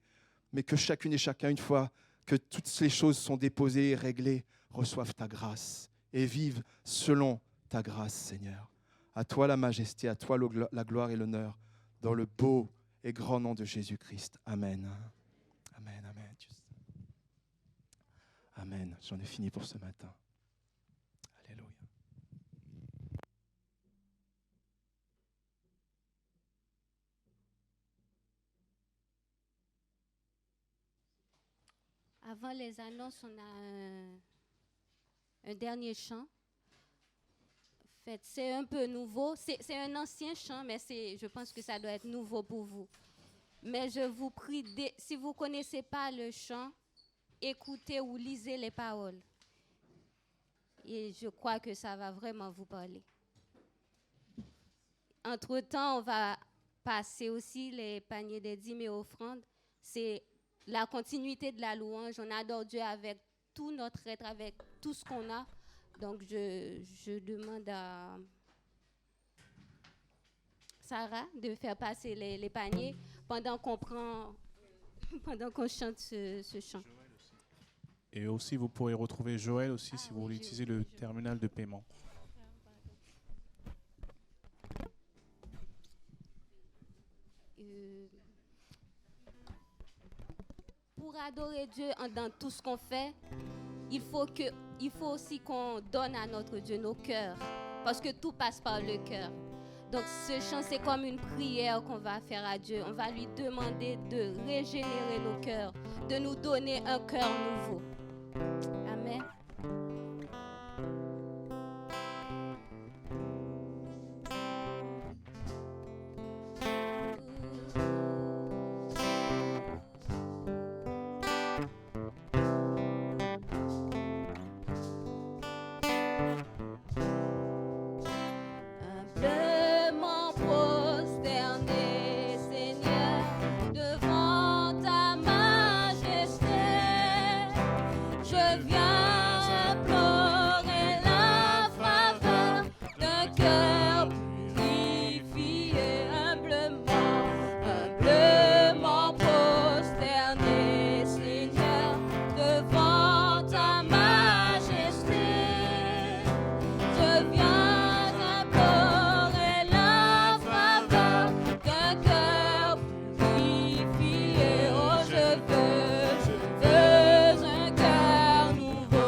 S9: Mais que chacune et chacun, une fois que toutes ces choses sont déposées et réglées, reçoivent ta grâce et vivent selon ta grâce, Seigneur. À toi la majesté, à toi la gloire et l'honneur, dans le beau et grand nom de Jésus-Christ. Amen. Amen, amen. Amen. J'en ai fini pour ce matin. Alléluia.
S3: Avant les annonces, on a un dernier chant. En fait, c'est un peu nouveau. C'est un ancien chant, mais je pense que ça doit être nouveau pour vous. Mais je vous prie, si vous ne connaissez pas le chant, écoutez ou lisez les paroles. Et je crois que ça va vraiment vous parler. Entre-temps, on va passer aussi les paniers des dîmes et offrandes. C'est la continuité de la louange. On adore Dieu avec tout notre être, avec tout ce qu'on a. Donc, je demande à Sarah de faire passer les paniers pendant qu'on chante ce chant.
S11: Et aussi, vous pourrez retrouver Joël aussi si vous voulez utiliser le terminal de paiement.
S3: Pour adorer Dieu dans tout ce qu'on fait, il faut aussi qu'on donne à notre Dieu nos cœurs, parce que tout passe par le cœur. Donc ce chant, c'est comme une prière qu'on va faire à Dieu. On va lui demander de régénérer nos cœurs, de nous donner un cœur nouveau. Amen.
S4: Je veux un cœur nouveau.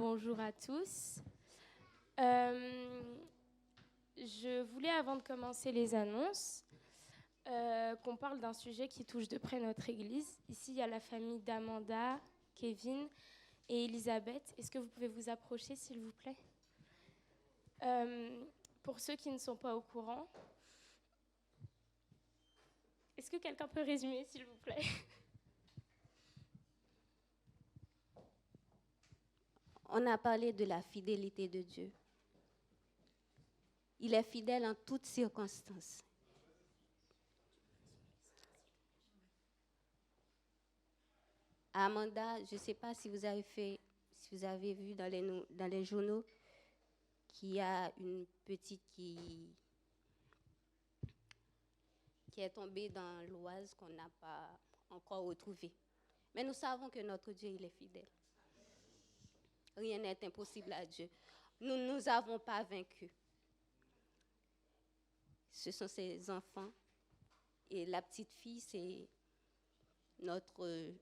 S12: Bonjour à tous. Je voulais, avant de commencer les annonces, qu'on parle d'un sujet qui touche de près notre Église. Ici, il y a la famille d'Amanda, Kevin et Elisabeth. Est-ce que vous pouvez vous approcher, s'il vous plaît ? Pour ceux qui ne sont pas au courant, est-ce que quelqu'un peut résumer, s'il vous plaît ?
S3: On a parlé de la fidélité de Dieu. Il est fidèle en toutes circonstances. Amanda, je ne sais pas si vous avez vu dans les journaux qu'il y a une petite qui est tombée dans l'Oise qu'on n'a pas encore retrouvée. Mais nous savons que notre Dieu, il est fidèle. Rien n'est impossible à Dieu. Nous ne nous avons pas vaincus. Ce sont ses enfants. Et la petite fille, c'est notre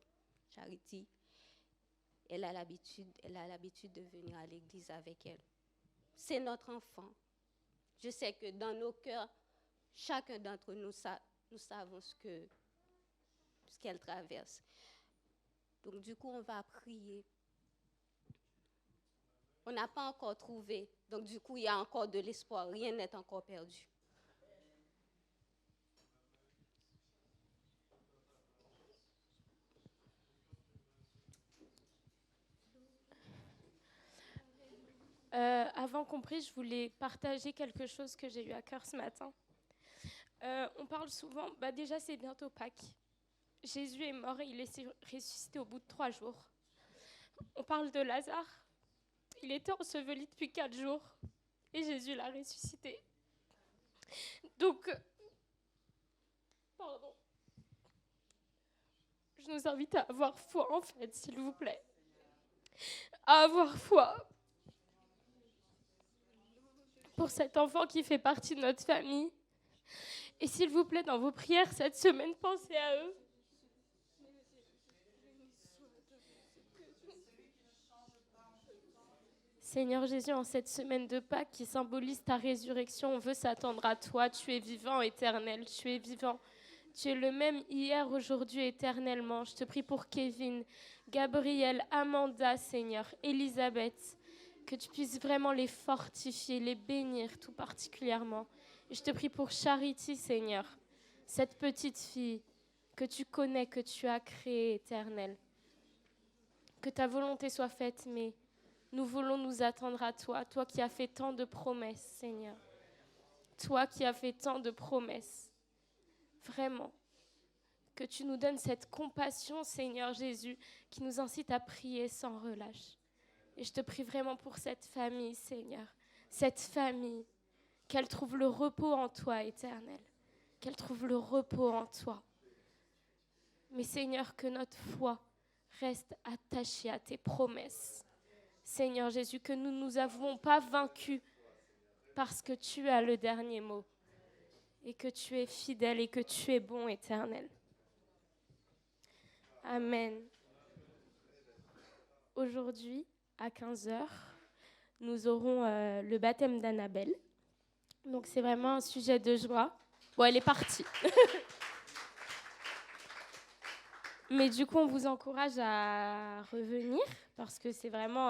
S3: Charity. Elle a l'habitude de venir à l'église avec elle. C'est notre enfant. Je sais que dans nos cœurs, chacun d'entre nous, nous savons ce qu'elle traverse. Donc du coup, on va prier. On n'a pas encore trouvé. Donc, du coup, il y a encore de l'espoir. Rien n'est encore perdu.
S12: Avant qu'on prie, je voulais partager quelque chose que j'ai eu à cœur ce matin. On parle souvent, déjà, c'est bientôt Pâques. Jésus est mort et il est ressuscité au bout de 3 jours. On parle de Lazare. Il était enseveli depuis 4 jours et Jésus l'a ressuscité. Donc, je nous invite à avoir foi, en fait, s'il vous plaît. À avoir foi pour cet enfant qui fait partie de notre famille. Et s'il vous plaît, dans vos prières cette semaine, pensez à eux. Seigneur Jésus, en cette semaine de Pâques qui symbolise ta résurrection, on veut s'attendre à toi. Tu es vivant, éternel, tu es vivant. Tu es le même hier, aujourd'hui, éternellement. Je te prie pour Kevin, Gabriel, Amanda, Seigneur, Elisabeth, que tu puisses vraiment les fortifier, les bénir tout particulièrement. Et je te prie pour Charity, Seigneur, cette petite fille que tu connais, que tu as créée, éternel. Que ta volonté soit faite, mais nous voulons nous attendre à toi, toi qui as fait tant de promesses, Seigneur. Toi qui as fait tant de promesses. Vraiment, que tu nous donnes cette compassion, Seigneur Jésus, qui nous incite à prier sans relâche. Et je te prie vraiment pour cette famille, Seigneur. Cette famille, qu'elle trouve le repos en toi, éternel. Qu'elle trouve le repos en toi. Mais Seigneur, que notre foi reste attachée à tes promesses. Seigneur Jésus, que nous ne nous avons pas vaincus parce que tu as le dernier mot et que tu es fidèle et que tu es bon, éternel. Amen. Aujourd'hui, à 15h, nous aurons le baptême d'Annabelle. Donc c'est vraiment un sujet de joie. Bon, elle est partie. Mais du coup, on vous encourage à revenir parce que c'est vraiment...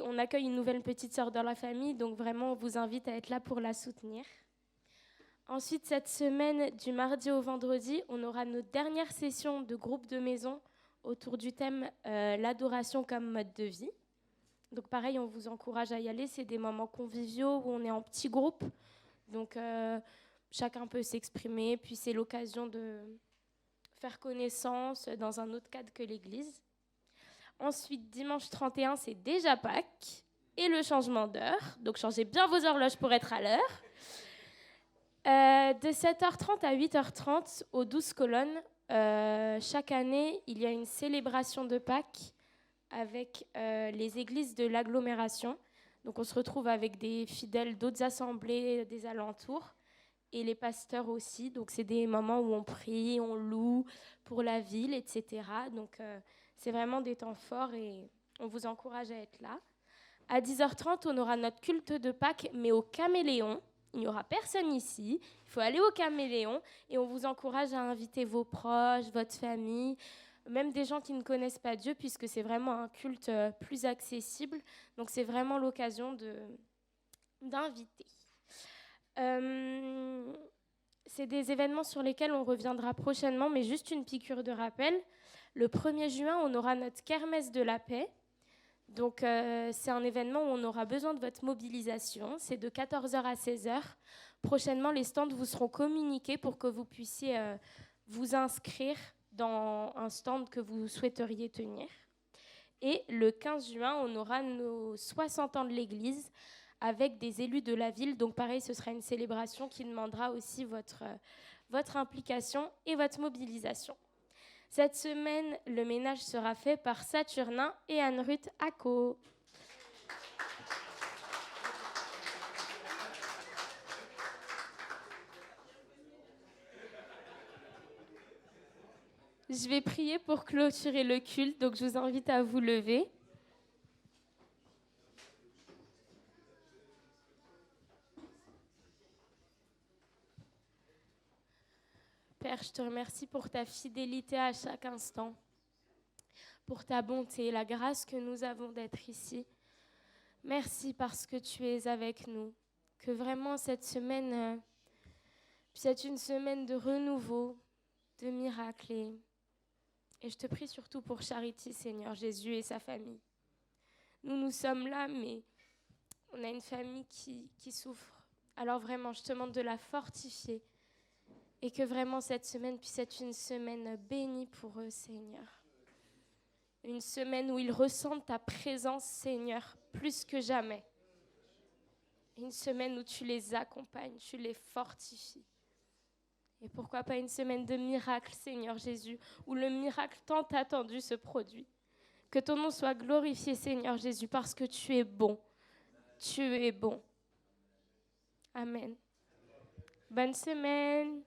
S12: on accueille une nouvelle petite sœur dans la famille, donc vraiment, on vous invite à être là pour la soutenir. Ensuite, cette semaine, du mardi au vendredi, on aura notre dernière session de groupe de maison autour du thème l'adoration comme mode de vie. Donc pareil, on vous encourage à y aller. C'est des moments conviviaux où on est en petits groupes. Donc chacun peut s'exprimer. Puis c'est l'occasion de faire connaissance dans un autre cadre que l'église. Ensuite, dimanche 31, c'est déjà Pâques et le changement d'heure. Donc changez bien vos horloges pour être à l'heure. De 7h30 à 8h30 aux 12 colonnes, chaque année, il y a une célébration de Pâques avec les églises de l'agglomération. Donc on se retrouve avec des fidèles d'autres assemblées des alentours et les pasteurs aussi. Donc c'est des moments où on prie, on loue pour la ville, etc. Donc c'est vraiment des temps forts et On vous encourage à être là. À 10h30, on aura notre culte de Pâques, mais au Caméléon. Il n'y aura personne ici. Il faut aller au Caméléon et on vous encourage à inviter vos proches, votre famille, même des gens qui ne connaissent pas Dieu, puisque c'est vraiment un culte plus accessible. Donc, c'est vraiment l'occasion d'inviter. C'est des événements sur lesquels on reviendra prochainement, mais juste une piqûre de rappel. Le 1er juin, on aura notre kermesse de la paix. Donc, c'est un événement où on aura besoin de votre mobilisation. C'est de 14h à 16h. Prochainement, les stands vous seront communiqués pour que vous puissiez vous inscrire dans un stand que vous souhaiteriez tenir. Et le 15 juin, on aura nos 60 ans de l'Église avec des élus de la ville. Donc, pareil, ce sera une célébration qui demandera aussi votre implication et votre mobilisation. Cette semaine, le ménage sera fait par Saturnin et Anne-Ruth Acco. Je vais prier pour clôturer le culte, donc je vous invite à vous lever. Père, je te remercie pour ta fidélité à chaque instant, pour ta bonté, la grâce que nous avons d'être ici. Merci parce que tu es avec nous, que vraiment cette semaine puisse être une semaine de renouveau, de miracles. Et je te prie surtout pour Charity, Seigneur Jésus et sa famille. Nous sommes là, mais on a une famille qui souffre. Alors vraiment, je te demande de la fortifier. Et que vraiment cette semaine puisse être une semaine bénie pour eux, Seigneur. Une semaine où ils ressentent ta présence, Seigneur, plus que jamais. Une semaine où tu les accompagnes, tu les fortifies. Et pourquoi pas une semaine de miracles, Seigneur Jésus, où le miracle tant attendu se produit. Que ton nom soit glorifié, Seigneur Jésus, parce que tu es bon. Tu es bon. Amen. Bonne semaine.